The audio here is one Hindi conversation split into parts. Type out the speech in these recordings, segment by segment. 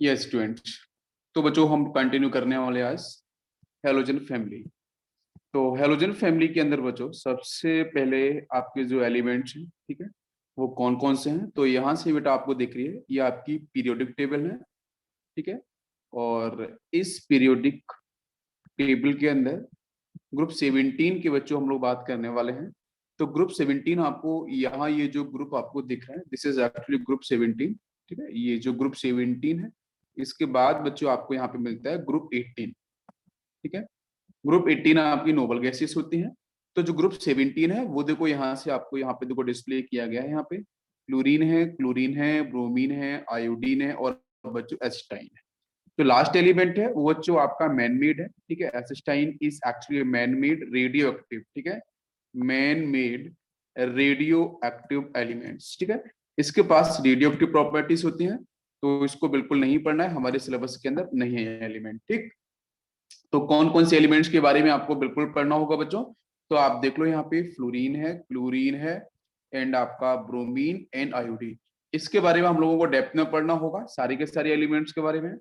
यस स्टूडेंट्स, तो बच्चों हम कंटिन्यू करने वाले आज हेलोजन फैमिली। तो हेलोजन फैमिली के अंदर बच्चों सबसे पहले आपके जो एलिमेंट्स हैं, ठीक है, वो कौन कौन से हैं। तो यहाँ से बेटा आपको दिख रही है, ये आपकी पीरियोडिक टेबल है, ठीक है। और इस पीरियोडिक टेबल के अंदर ग्रुप 17 के बच्चों हम लोग बात करने वाले हैं। तो ग्रुप 17 आपको यहाँ ये जो ग्रुप आपको दिख रहा है, दिस इज एक्चुअली ग्रुप 17, ठीक है। ये जो ग्रुप 17 है, इसके बाद बच्चों आपको यहाँ पे मिलता है ग्रुप 18, ठीक है। ग्रुप 18 आपकी नोबल गैसेस होती हैं। तो जो ग्रुप 17 है वो देखो यहाँ से आपको यहाँ पे देखो डिस्प्ले किया गया है। यहाँ पे क्लोरीन है, ब्रोमीन है, आयोडीन है और बच्चों एसिटाइन है। जो लास्ट एलिमेंट है वो जो आपका मैन मेड है, ठीक है। Astatine is actually man made radioactive, ठीक है, man made radioactive elements, ठीक है। इसके पास रेडियो एक्टिव प्रॉपर्टीज होती हैं, तो इसको बिल्कुल नहीं पढ़ना है, हमारे सिलेबस के अंदर नहीं है एलिमेंट, ठीक। तो कौन कौन से एलिमेंट्स के बारे में आपको बिल्कुल पढ़ना होगा बच्चों, तो आप देख लो यहाँ पे फ्लोरीन है, क्लोरीन है एंड आपका ब्रोमीन एंड आयोडीन। इसके बारे में हम लोगों को डेप्थ में पढ़ना होगा, सारे के सारे एलिमेंट्स के बारे में।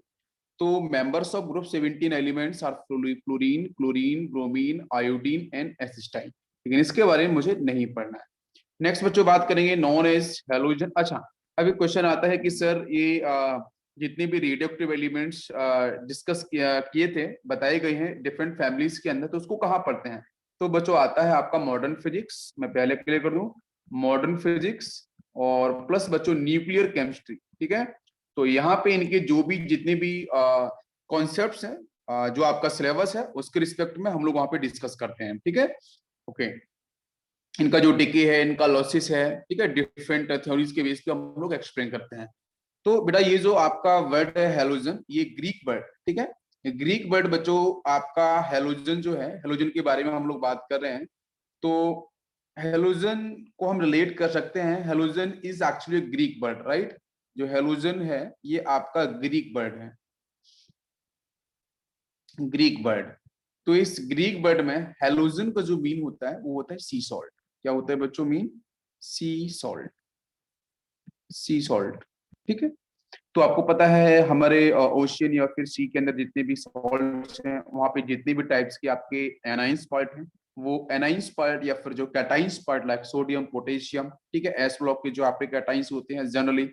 तो members of group 17 elements are fluorine, chlorine, bromine, iodine and astatine, लेकिन इसके बारे में मुझे नहीं पढ़ना है। नेक्स्ट बच्चों बात करेंगे नॉन एज हेलोजन। अच्छा, अभी क्वेश्चन आता है कि सर ये जितने भी रेडियोएक्टिव एलिमेंट्स डिस्कस किए थे, बताए गए हैं डिफरेंट फैमिलीज के अंदर, तो उसको कहाँ पढ़ते हैं। तो बच्चों आता है आपका मॉडर्न फिजिक्स, मैं पहले क्लियर कर दूं, मॉडर्न फिजिक्स और प्लस बच्चों न्यूक्लियर केमिस्ट्री, ठीक है। तो यहाँ पे इनके जो भी जितने भी कॉन्सेप्ट्स हैं, जो आपका सिलेबस है उसके रिस्पेक्ट में हम लोग वहां पे डिस्कस करते हैं, ठीक है। ओके, इनका जो डिके है, इनका लॉसिस है, ठीक है, डिफरेंट थ्योरीज के बेस पे हम लोग एक्सप्लेन करते हैं। तो बेटा ये जो आपका वर्ड है हेलोजन, ये ग्रीक वर्ड, ठीक है। ग्रीक वर्ड बच्चों आपका हेलोजन जो है, हेलोजन के बारे में हम लोग बात कर रहे हैं। तो हेलोजन को हम रिलेट कर सकते हैं, halogen is actually Greek word, right. जो हेलोजन है ये आपका ग्रीक वर्ड है, ग्रीक वर्ड। तो इस ग्रीक वर्ड में हेलोजन का जो मीन होता है वो होता है सी सॉल्ट। क्या होता है बच्चों मीन? सी सॉल्ट, सी सॉल्ट, ठीक है। तो आपको पता है हमारे ओशियन या फिर सी के अंदर जितने भी सॉल्ट्स हैं, वहां पे जितने भी टाइप्स के आपके एनाइंस पार्ट हैं, वो एनाइंस पार्ट या फिर जो cations part like sodium, potassium, ठीक है, एस ब्लॉक के जो आपके कैटाइंस होते हैं जनरली,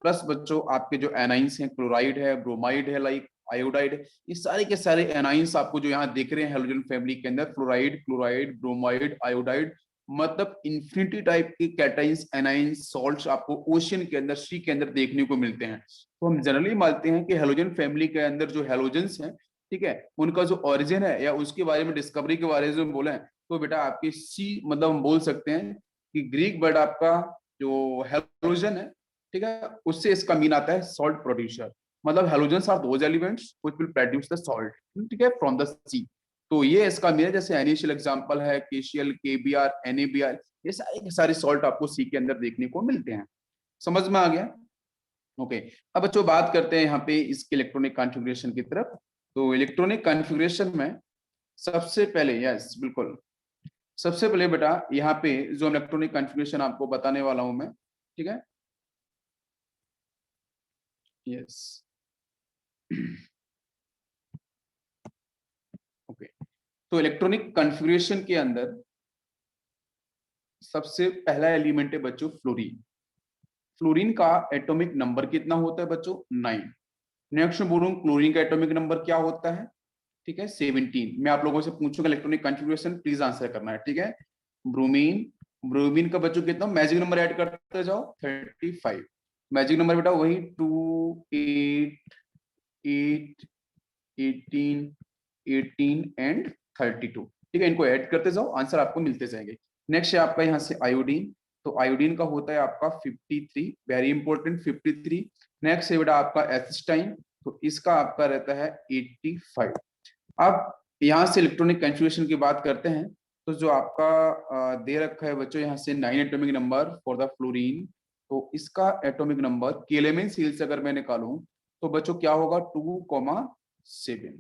प्लस बच्चों आपके जो एनाइंस हैं, क्लोराइड है, ब्रोमाइड है, लाइक आयोडाइड है, ये सारे के सारे एनाइंस आपको जो यहाँ देख रहे हैं हेलोजन फैमिली के अंदर, फ्लोराइड, क्लोराइड, ब्रोमाइड, आयोडाइड, मतलब इन्फिनिटी टाइप के कैटाइंस, एनाइंस, सॉल्ट्स आपको ओशियन के अंदर, सी के अंदर देखने को मिलते हैं। तो हम जनरली मानते हैं कि हेलोजन फैमिली के अंदर जो हेलोजेंस हैं, ठीक है, उनका जो ओरिजिन है या उसके बारे में डिस्कवरी के बारे में बोले तो बेटा आपकी सी, मतलब हम बोल सकते हैं कि ग्रीक वर्ड आपका जो हेलोजन है, ठीक है, उससे इसका मीन आता है सॉल्ट प्रोड्यूसर। मतलब halogens are those elements which will produce the salt, ठीक है, फ्रॉम द सी। तो ये इसका मीन है। जैसे इनिशियल एग्जांपल है केसीएल, केबीआर, एनएबीआर, ये सारे के सारे सॉल्ट आपको सी के अंदर देखने को मिलते हैं। समझ में आ गया? ओके। अब बच्चों बात करते हैं यहाँ पे इसके इलेक्ट्रॉनिक कॉन्फ़िगरेशन की तरफ। तो इलेक्ट्रॉनिक कॉन्फ़िगरेशन में सबसे पहले, यस बिल्कुल, सबसे पहले बेटा यहाँ पे जो इलेक्ट्रॉनिक कॉन्फ़िगरेशन आपको बताने वाला हूं मैं, ठीक है, यस, ओके। तो इलेक्ट्रॉनिक कॉन्फ़िगरेशन के अंदर सबसे पहला एलिमेंट है बच्चों फ्लोरीन। फ्लोरीन का एटॉमिक नंबर कितना होता है बच्चों? 9। नेक्स्ट बोलूं क्लोरीन का एटॉमिक नंबर क्या होता है? ठीक है, 17। मैं आप लोगों से पूछूंगा इलेक्ट्रॉनिक कॉन्फ़िगरेशन, प्लीज आंसर करना है, ठीक है। ब्रोमीन, ब्रोमीन का बच्चों कितना, मैजिक नंबर ऐड करते जाओ, 35। मैजिक नंबर बेटा वही 2, 8, 8, 18, 18 एंड 32, ठीक है, इनको ऐड करते जाओ, आंसर आपको मिलते जाएंगे। नेक्स्ट है आपका यहाँ से आयोडीन। तो आयोडीन का होता है आपका 53, वेरी इंपॉर्टेंट, 53। नेक्स्ट है बेटा आपका एसिस्टाइन, तो इसका आपका रहता है 85। अब यहाँ से इलेक्ट्रॉनिक कॉन्फ़िगरेशन की बात करते हैं। तो जो आपका दे रखा है बच्चों यहाँ से 9 atomic number for the fluorine, तो इसका एटॉमिक नंबर केलेमिन सील से अगर मैं निकालूं तो बच्चों क्या होगा? 2,7।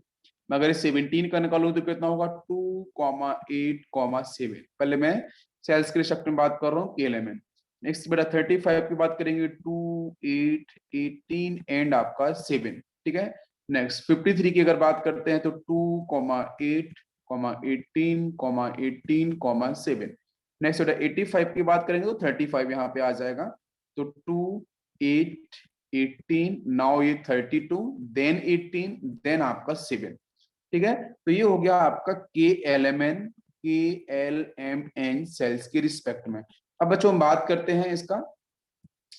मैं अगर 17 का निकालूं तो कितना होगा? 2,8,7। पहले मैं सेल्स के शक्ल में बात कर रहा हूँ, केलेमिन। नेक्स्ट बेटा 35 की बात करेंगे 2, 8, 18 एंड आपका 7, ठीक है। नेक्स्ट 53 की अगर बात करते हैं तो 2, 8, 18, 18, 7। नेक्स्ट बेटा 85 की बात करेंगे तो 35 यहाँ पे आ जाएगा, तो 2, 8, 18, नाउ ये 32, देन 18, देन आपका 7, ठीक है। तो ये हो गया आपका KLMN KLMN सेल्स के रिस्पेक्ट में। अब बच्चों हम बात करते हैं इसका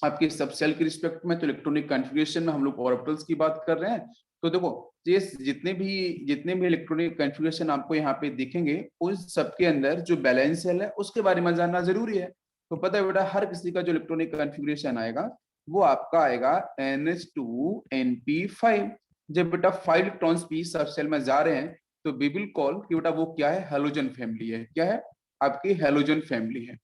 आपके सब सेल के रिस्पेक्ट में, तो इलेक्ट्रॉनिक कॉन्फ़िगरेशन में हम लोग ऑर्बिटल्स की बात कर रहे हैं। तो देखो ये जितने भी इलेक्ट्रॉनिक कॉन्फ़िगरेशन आपको यहाँ पे दिखेंगे उस सबके अंदर जो बैलेंस सेल है उसके बारे में जानना जरूरी है। तो पता है बेटा हर किसी का जो इलेक्ट्रॉनिक कॉन्फ़िगरेशन आएगा वो आपका आएगा NH2NP5। जब बेटा 5 इलेक्ट्रॉन्स पी सब सेल में जा रहे हैं तो वी विल कॉल कि बेटा वो क्या है, हैलोजन फैमिली है। क्या है आपकी हैलोजन फैमिली है,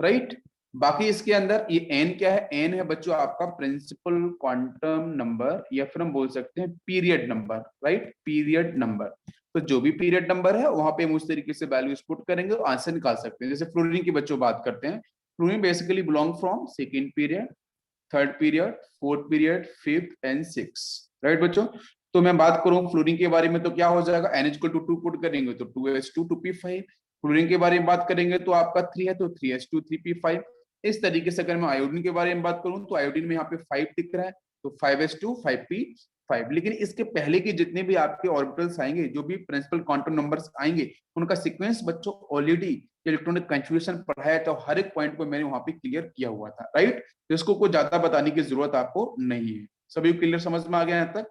राइट। बाकी इसके अंदर ये एन क्या है, एन है बच्चों आपका प्रिंसिपल क्वांटम नंबर या फिर हम बोल सकते हैं period number, right, period number. तो जो भी पीरियड नंबर है वहां पे हम उस तरीके से वैल्यूज पुट करेंगे और आंसर निकाल सकते हैं। जैसे फ्लोरीन की बच्चों बात करते हैं, fluorine basically belong from second period, third period, fourth period, fifth and six, right बच्चों। तो मैं बात करूं फ्लोरीन के बारे में तो क्या हो जाएगा, NH2 पुट करेंगे तो 2s2 2p5। फ्लोरीन के बारे में बात करेंगे तो आपका 3 है तो 3s2 3p5। इस तरीके से अगर मैं आयोडीन के बारे में बात करूं तो आयोडीन में यहाँ पे 5 दिख रहा है तो 5s2 5p5। लेकिन इसके पहले के जितने भी आपके ऑर्बिटल्स आएंगे, जो भी प्रिंसिपल क्वांटम नंबर्स आएंगे, उनका सीक्वेंस बच्चों ऑलरेडी इलेक्ट्रॉनिक कॉन्फ़िगरेशन पढ़ाया था, हर एक पॉइंट को मैंने वहां पे क्लियर किया हुआ था, राइट। तो इसको कोई ज्यादा बताने की जरूरत आपको नहीं है। सभी क्लियर समझ में आ गया यहाँ तक?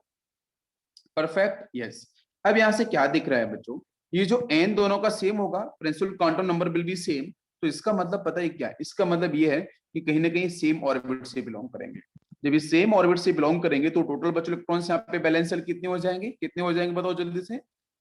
Perfect, yes. अब यहाँ से क्या दिख रहा है बच्चों, ये जो एन दोनों का सेम होगा, principal quantum number will be same. तो इसका मतलब पता है क्या है, इसका मतलब ये है कि कहीं ना कहीं सेम ऑर्बिट से बिलोंग करेंगे। जब ये सेम ऑर्बिट से बिलोंग करेंगे तो टोटल बच्चों इलेक्ट्रॉन्स यहाँ पे बैलेंस कितने हो जाएंगे, कितने हो जाएंगे बताओ जल्दी से।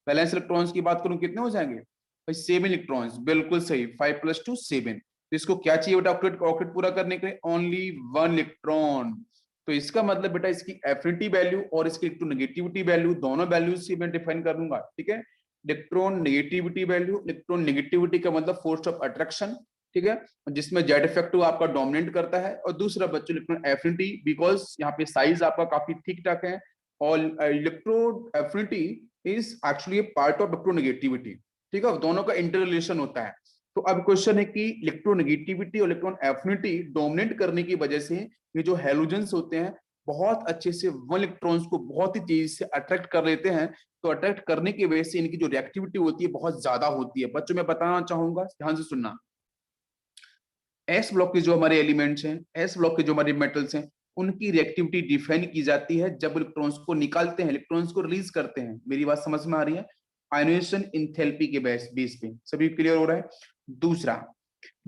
बैलेंस इलेक्ट्रॉन्स की बात करूं कितने हो जाएंगे भाई, 7 इलेक्ट्रॉन्स, बिल्कुल सही, 5 + 2 7। तो इसको क्या चाहिए बेटा ऑक्टेट ऑक्टेट पूरा करने के लिए, ओनली 1 इलेक्ट्रॉन। तो इसका मतलब बेटा इसकी एफिनिटी वैल्यू और इसकी इलेक्ट्रोनेगेटिविटी वैल्यू दोनों वैल्यूज से मैं डिफाइन कर दूंगा, ठीक है। Electron negativity value, electron negativity का मतलब फोर्स ऑफ अट्रैक्शन, ठीक है, जिसमें जेड इफेक्टिव आपका डोमिनेट करता है। और दूसरा बच्चों इलेक्ट्रॉन एफिनिटी, बिकॉज यहाँ पे साइज आपका काफी ठीक ठाक है, और electron affinity is actually part of electronegativity, ठीक है, दोनों का इंटर रिलेशन होता है। तो अब क्वेश्चन है कि इलेक्ट्रोनेगेटिविटी और इलेक्ट्रॉन एफिनिटी डोमिनेट करने की वजह से ये जो हैलोजेंस होते हैं बहुत अच्छे से वन इलेक्ट्रॉन्स को बहुत ही तेजी से अट्रैक्ट कर लेते हैं। तो अट्रैक्ट करने की वजह से इनकी जो रिएक्टिविटी होती है बहुत ज्यादा होती है। बच्चों मैं बताना चाहूंगा, ध्यान से सुनना। एस ब्लॉक के जो हमारे एलिमेंट्स हैं, एस ब्लॉक के जो हमारे मेटल्स हैं, उनकी रिएक्टिविटी डिफाइन की जाती है जब इलेक्ट्रॉन्स को निकालते हैं, इलेक्ट्रॉन्स को रिलीज करते हैं। मेरी बात समझ में आ रही है? आयोनाइजेशन इंथैल्पी के बेस पे सभी क्लियर हो रहा है। दूसरा,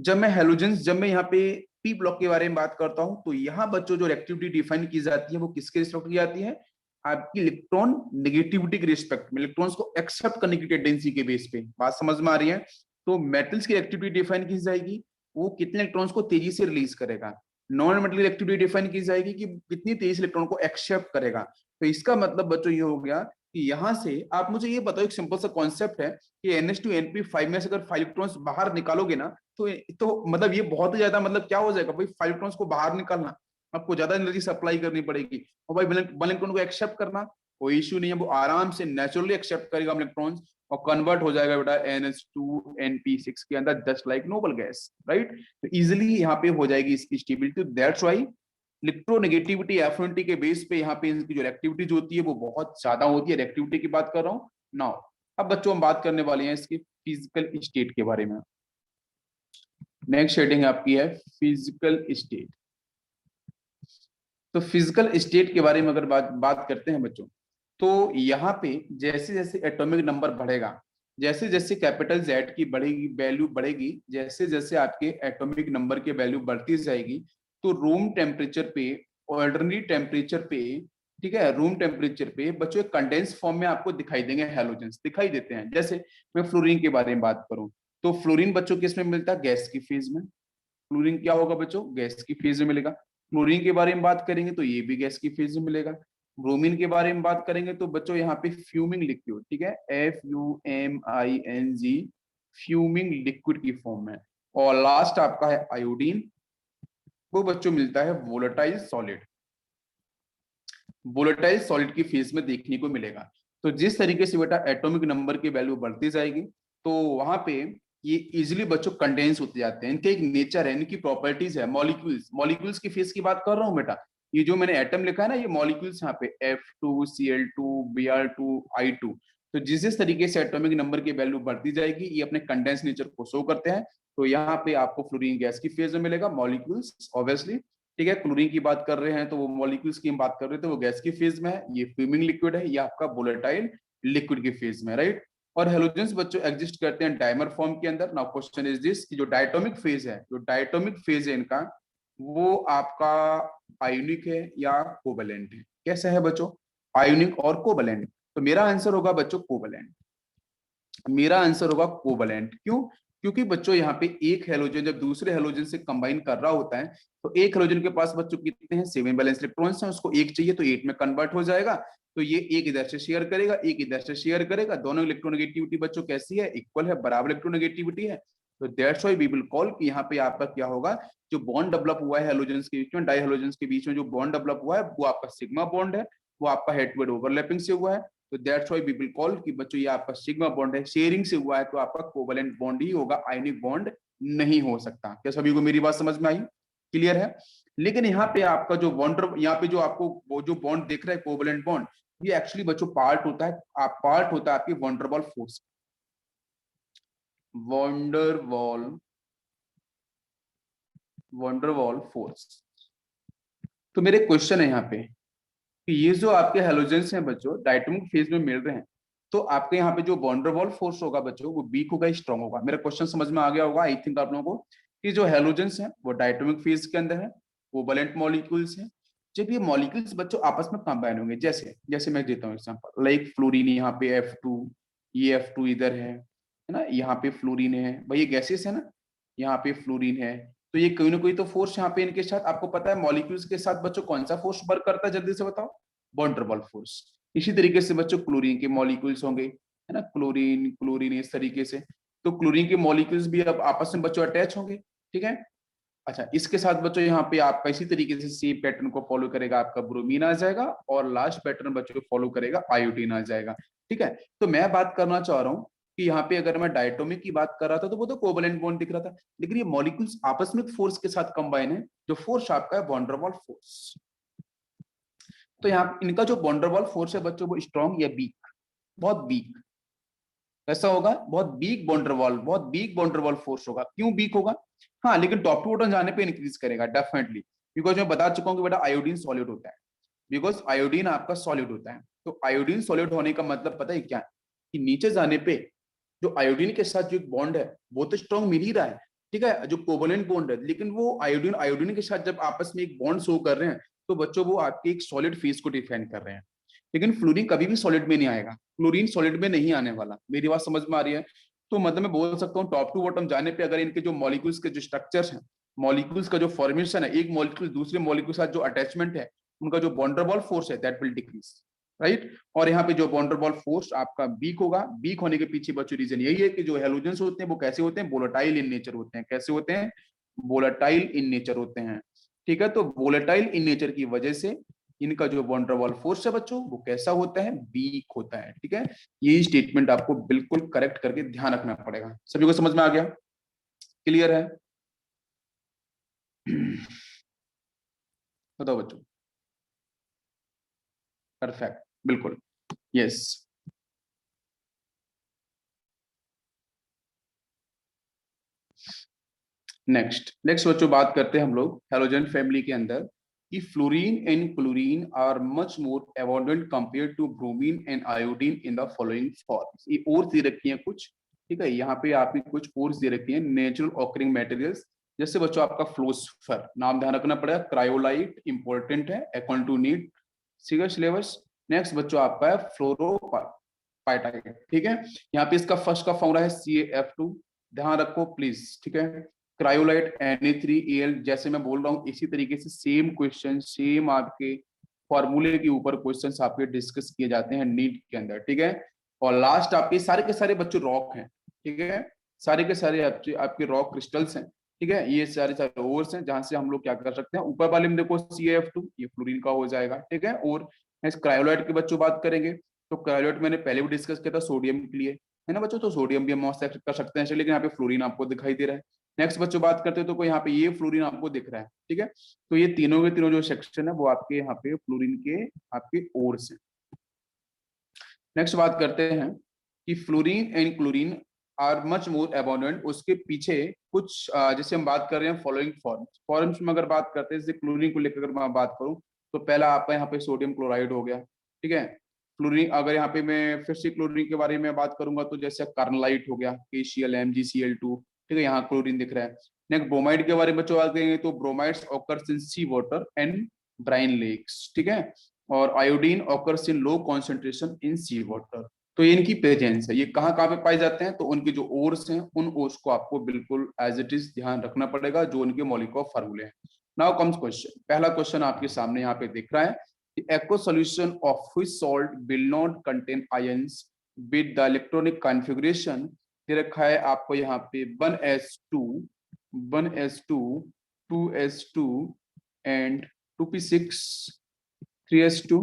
जब मैं यहाँ पे पी ब्लॉक के बारे में बात करता हूं तो यहाँ बच्चों जो रिएक्टिविटी डिफाइन की जाती है वो किसके रिस्पेक्ट की जाती है, आपकी इलेक्ट्रॉन नेगेटिविटी के रिस्पेक्ट में, इलेक्ट्रॉन्स को एक्सेप्ट करने की टेंडेंसी के बेस पे। बात समझ में आ रही है? तो मेटल्स की रिएक्टिविटी डिफाइन की जाएगी वो कितने इलेक्ट्रॉन्स को तेजी से रिलीज करेगा। नॉन मेटल एक्टिविटी डिफाइन की जाएगी कि कितनी तेजी से इलेक्ट्रॉन को एक्सेप्ट करेगा। तो इसका मतलब बच्चों ये हो गया कि यहां से आप मुझे ये बताओ, एक सिंपल सा कॉन्सेप्ट है कि NH2NP5 में से अगर 5 इलेक्ट्रॉन्स बाहर निकालोगे ना तो मतलब ये बहुत ही ज्यादा मतलब क्या हो जाएगा भाई, 5 इलेक्ट्रॉन्स को बाहर निकालना आपको ज्यादा एनर्जी सप्लाई करनी पड़ेगी। और भाई 1 इलेक्ट्रॉन को एक्सेप्ट करना कोई इश्यू नहीं है, वो आराम से नेचुरली एक्सेप्ट करेगा इलेक्ट्रॉन्स और कन्वर्ट हो जाएगा बेटा NH2NP6 के अंदर, just like noble gas, right. तो इजिली यहाँ पे हो जाएगी इसकी stability. That's why electronegativity affinity के बेस पे यहाँ पे इनकी जो रिएक्टिविटी जो होती है वो बहुत ज्यादा होती है। रिएक्टिविटी की बात कर रहा हूँ नाउ। अब बच्चों हम बात करने वाले हैं इसकी फिजिकल स्टेट के बारे में। नेक्स्ट शेडिंग आपकी है फिजिकल स्टेट। तो फिजिकल स्टेट के बारे में अगर बात करते हैं बच्चों, तो यहाँ पे जैसे जैसे एटॉमिक नंबर बढ़ेगा, जैसे जैसे कैपिटल जेड की बढ़ेगी वैल्यू बढ़ेगी, जैसे जैसे आपके एटॉमिक नंबर की वैल्यू बढ़ती जाएगी, तो रूम टेम्परेचर पे, ऑर्डिनरी टेम्परेचर पे, ठीक है, रूम टेम्परेचर पे बच्चों एक कंडेंस फॉर्म में आपको दिखाई देंगे, हैलोजेंस दिखाई देते हैं। जैसे मैं फ्लोरीन के बारे में बात करूं तो फ्लोरीन बच्चों किस में मिलता है, गैस की फेज में। फ्लोरीन क्या होगा बच्चों, गैस की फेज में मिलेगा। क्लोरीन के बारे में बात करेंगे तो ये भी गैस की फेज में मिलेगा। ब्रोमीन के बारे में बात करेंगे तो बच्चों यहाँ पे फ्यूमिंग लिक्विड, ठीक है, FUMING, फ्यूमिंग लिक्विड की फॉर्म में। और लास्ट आपका है आयोडीन, वो बच्चों मिलता है वोलेटाइल सॉलिड। वोलेटाइल सॉलिड की फेज में देखने को मिलेगा। तो जिस तरीके से बेटा एटॉमिक नंबर की वैल्यू बढ़ती जाएगी, तो वहां पे ये इजिली बच्चों कंडेंस होते जाते हैं। इनके एक नेचर है, इनकी प्रॉपर्टीज है। मॉलिक्यूल्स, मॉलिक्यूल्स की फेज की बात कर रहा हूँ बेटा। ये जो मैंने एटम लिखा है ना, ये मॉलिक्यूल्स यहाँ पे F2Cl2 Br2 I2। तो जिस जिस तरीके से एटॉमिक नंबर की वैल्यू बढ़ती जाएगी, ये अपने कंडेंस नेचर को शो करते हैं। तो यहाँ पे आपको फ्लोरीन गैस की फेज में मिलेगा, मॉलिक्यूल्स ऑब्वियसली। ठीक है, क्लोरीन की बात कर रहे हैं तो वो मॉलिक्यूल्स की हम बात कर रहे थे, वो गैस की फेज में है। ये फ्यूमिंग लिक्विड है, ये आपका वोलेटाइल लिक्विड की फेज में, राइट। और हेलोजेंस बच्चों एग्जिस्ट करते हैं डाइमर फॉर्म के अंदर। नाउ क्वेश्चन इज दिस कि जो डायटोमिक फेज है, जो डायटोमिक फेज है इनका, वो आपका आयोनिक है या कोवेलेंट है? कैसा है बच्चों? आयोनिक और कोवेलेंट। तो मेरा आंसर होगा बच्चों कोवेलेंट। मेरा आंसर होगा कोवेलेंट। क्यों? क्योंकि बच्चों यहाँ पे एक हेलोजन जब दूसरे हेलोजन से कंबाइन कर रहा होता है, तो एक हेलोजन के पास बच्चों कितने हैं? 7 वैलेंस इलेक्ट्रॉन्स हैं, उसको एक चाहिए तो 8 में कन्वर्ट हो जाएगा। तो ये एक इधर से शेयर करेगा, एक इधर से शेयर करेगा। दोनों इलेक्ट्रोनेगेटिविटी बच्चों कैसी है? इक्वल है, बराबर इलेक्ट्रोनेगेटिविटी है। तो that's why we will call कि यहाँ पे आपका क्या होगा, जो बॉन्ड डेवलप हुआ है हेलोजेंस के बीच में, डाई हेलोजेंस के बीच में जो बॉन्ड डेवलप हुआ है, वो आपका सिग्मा बॉन्ड है। वो आपका हेड टू हेड ओवरलैपिंग से हुआ है। तो that's why we will call कि बच्चों ये आपका सिग्मा बॉन्ड है, शेयरिंग से हुआ है, तो आपका कोवेलेंट बॉन्ड ही होगा, आयनिक बॉन्ड नहीं हो सकता। क्या सभी को मेरी बात समझ में आई? क्लियर है? लेकिन यहाँ पे आपका जो बॉन्डर, यहाँ पे जो आपको वो जो बॉन्ड दिख रहा है कोवेलेंट बॉन्ड, ये एक्चुअली बच्चों पार्ट होता है, पार्ट होता है आपकी van der Waals force. Van der Waals, van der Waals force. तो मेरे क्वेश्चन है यहाँ पे कि ये जो आपके हेलोजेंस हैं बच्चों, डायटोमिक फेज में मिल रहे हैं, तो आपके यहाँ पे जो वॉन्डरवॉल फोर्स होगा बच्चों, वो वीक होगा स्ट्रांग होगा? मेरा क्वेश्चन समझ में आ गया होगा आई थिंक आप लोगों को, कि जो हेलोजेंस हैं वो डायटोमिक फेज के अंदर है, कोवैलेंट मॉलिक्यूल्स हैं। जब ये मॉलिक्यूल्स बच्चों आपस में कंबाइन होंगे, जैसे जैसे मैं देता हूँ एग्जांपल, लाइक फ्लोरीन यहाँ पे F2, ये F2 इधर है ना, यहाँ पे फ्लोरीन है भाई, ये गैसेस है ना, यहाँ पे फ्लोरीन है। तो ये कोई ना कोई तो फोर्स यहाँ पे इनके साथ, आपको पता है मॉलिक्यूल्स के साथ बच्चों कौन सा फोर्स वर्क करता है, जल्दी से बताओ? Van der Waals force. इसी तरीके से बच्चों क्लोरीन के मॉलिक्यूल्स होंगे, है ना, क्लोरीन क्लोरीन इस तरीके से। तो क्लोरीन के मॉलिक्यूल्स भी अब आपस में बच्चों अटैच होंगे। ठीक है, अच्छा, इसके साथ बच्चों यहाँ पे आपका इसी तरीके से सेम पैटर्न को फॉलो करेगा, आपका ब्रोमीन आ जाएगा, और लास्ट पैटर्न बच्चों को फॉलो करेगा, आयोडीन आ जाएगा। ठीक है, तो मैं बात करना चाह रहा हूँ कि यहाँ पे अगर मैं डायटोमिक की बात कर रहा था तो वो तो कोवेलेंट बॉन्ड दिख रहा था, लेकिन ये मॉलिक्यूल्स आपस में फोर्स के साथ कंबाइन है, जो फोर्स आपका है वॉन्डरवॉल फोर्स। तो यहाँ इनका जो वॉन्डरवॉल फोर्स है बच्चों, वो स्ट्रॉन्ग या वीक? बहुत वीक। कैसा होगा? बहुत वीक वॉन्डरवॉल, बहुत वीक वॉन्डरवॉल फोर्स होगा। क्यों वीक होगा? हाँ, लेकिन टॉप टू बॉटम जाने पे इंक्रीज करेगा डेफिनेटली, बिकॉज मैं बता चुका हूँ कि बेटा आयोडीन सॉलिड होता है, बिकॉज आयोडीन आपका सॉलिड होता है। तो आयोडीन सॉलिड होने का मतलब पता है क्या है? कि नीचे जाने पे जो आयोडीन के साथ जो एक बॉन्ड है, वो तो स्ट्रॉन्ग मिल ही रहा है, ठीक है, जो कोवेलेंट बॉन्ड है, लेकिन वो आयोडीन आयोडीन के साथ जब आपस में एक बॉन्ड शो कर रहे हैं, तो बच्चों वो आपके एक सॉलिड फेज को डिफाइन कर रहे हैं। लेकिन फ्लोरीन कभी भी सॉलिड में नहीं आएगा, क्लोरीन सॉलिड में नहीं आने वाला। मेरी बात समझ में आ रही है? तो मतलब मैं बोल सकता हूँ टॉप टू बॉटम जाने पे अगर इनके जो मॉलिक्यूल्स के जो स्ट्रक्चर्स हैं, मॉलिक्यूल्स का जो फॉर्मेशन है, एक मॉलिक्यूल दूसरे मॉलिक्यूल के साथ जो अटैचमेंट है, उनका जो वॉन्डरवॉल फोर्स है दैट विल डिक्रीज, राइट। और यहाँ पे जो वॉन्डरवॉल फोर्स आपका वीक होगा। वीक होने के पीछे बच्चों रीजन यही है कि जो हेलोजेंस होते हैं वो कैसे होते हैं? वोलेटाइल इन नेचर होते हैं। कैसे होते हैं? वोलेटाइल इन नेचर होते हैं। ठीक है, तो वोलेटाइल इन नेचर की वजह से इनका जो वॉन्डरवॉल फोर्स है बच्चों, वो कैसा होता है? वीक होता है। ठीक है, ये स्टेटमेंट आपको बिल्कुल करेक्ट करके ध्यान रखना पड़ेगा। सभी को समझ में आ गया? क्लियर है? बताओ बच्चों। परफेक्ट, बिल्कुल, यस। नेक्स्ट नेक्स्ट बच्चों बात करते हैं हम लोग हेलोजन फैमिली के अंदर कि fluorine and chlorine are much more abundant compare to bromine and iodine in the following forms. ये और दे रखी है कुछ, ठीक है, यहाँ पे आपकी कुछ और दे रखी है नेचुरल ऑकरिंग मटेरियल्स। जैसे बच्चों आपका फ्लोस्फर, नाम ध्यान रखना पड़ेगा, क्रायोलाइट इंपॉर्टेंट है अकॉर्डिंग टू नीड सीगर सिलेबस। नेक्स्ट बच्चों आपका है फ्लोरोपाइटाइट, ठीक है, यहाँ पे इसका फर्स्ट का फॉर्मूला है CaF2, ध्यान रखो प्लीज, ठीक है। क्रायोलाइट Na3Al, जैसे मैं बोल रहा हूँ इसी तरीके से सेम क्वेश्चन, सेम आपके फॉर्मूले के ऊपर क्वेश्चंस आपके डिस्कस किए जाते हैं नीट के अंदर, ठीक है। और लास्ट आपके सारे के सारे बच्चों रॉक हैं, ठीक है, सारे के सारे आपके रॉक क्रिस्टल्स हैं। ठीक है, ये सारे सारे ओर्स हैं जहां से हम लोग क्या कर सकते हैं। ऊपर वाले में देखो CaF2, ये फ्लोरीन का हो जाएगा, ठीक है। और नेक्स्ट क्रायोलाइट की बच्चों बात करेंगे, तो क्रायोलाइट मैंने पहले भी डिस्कस किया था सोडियम के लिए, है ना बच्चों। तो सोडियम भी हम ऑक्साइड कर सकते हैं, लेकिन यहाँ पे फ्लोरीन आपको दिखाई दे रहा है। नेक्स्ट बच्चों बात करते हैं तो कोई यहाँ पे ये फ्लोरीन आपको दिख रहा है, ठीक है। तो ये तीनों के तीनों जो सेक्शन है वो आपके यहाँ पे फ्लोरीन के आपके ओर्स हैं। नेक्स्ट बात करते हैं कि fluorine and chlorine are much more abundant. उसके पीछे कुछ जैसे हम बात कर रहे हैं फॉलोइंग फॉर्म्स में अगर बात करते हैं, जैसे क्लोरीन को लेकर अगर मैं बात करूं तो पहला आपका यहाँ पे सोडियम क्लोराइड हो गया, ठीक है। क्लोरीन अगर यहाँ पे मैं फिर से क्लोरीन के बारे में बात करूंगा तो जैसे कार्नलाइट हो गया, KCl MgCl2, ठीक है, यहाँ क्लोरीन दिख रहा है। नेक्स्ट ब्रोमाइड के बारे में बात करेंगे तो bromides occurs in sea water and brine lakes, ठीक है। और iodine occurs in low concentration in sea water. तो ये इनकी प्रेजेंस है, ये कहाँ कहाँ पे पाए जाते हैं, तो उनके जो ओर्स हैं उन ओर्स को आपको बिल्कुल एज इट इज ध्यान रखना पड़ेगा, जो उनके मॉलिक्यूलर फार्मूले हैं। नाउ कम्स क्वेश्चन, पहला क्वेश्चन आपके सामने यहाँ पे दिख रहा है, aqueous solution of which salt will not contain ions with the electronic configuration. दे रखा है आपको यहाँ पे 1s2 1s2 2s2 and 2p6 3s2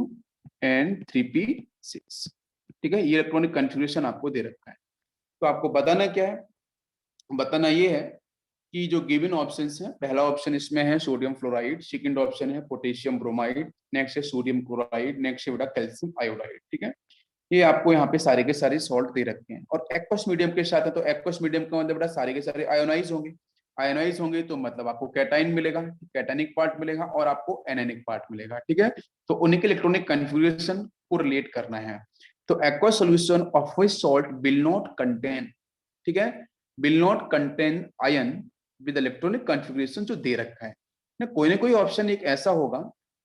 and 3p6, ठीक है। ये इलेक्ट्रॉनिक कॉन्फ़िगरेशन आपको दे रखा है। तो आपको बताना क्या है, बताना ये है कि जो गिवन ऑप्शंस हैं, पहला ऑप्शन इसमें है सोडियम फ्लोराइड, सेकंड ऑप्शन है पोटेशियम ब्रोमाइड, नेक्स्ट है सोडियम क्लोराइड, नेक्स्ट है बेटा कैल्शियम आयोडाइड, ठीक है। ये आपको यहाँ पे सारे के सारे सॉल्ट दे रखे हैं। और एक्वस मीडियम के साथ है, तो एक्वस मीडियम का मतलब बेटा सारे के सारे आयोनाइज होंगे। आयोनाइज होंगे तो मतलब आपको कैटाइन मिलेगा, कैटानिक पार्ट मिलेगा और आपको एनानिक पार्ट मिलेगा, ठीक है। तो उन्हीं के इलेक्ट्रॉनिक कन्फिग्रेशन को रिलेट करना है। तो aqueous solution of which salt will not contain, ठीक है, will not contain ion with electronic configuration जो दे रखा है ना कोई ऑप्शन एक ऐसा होगा,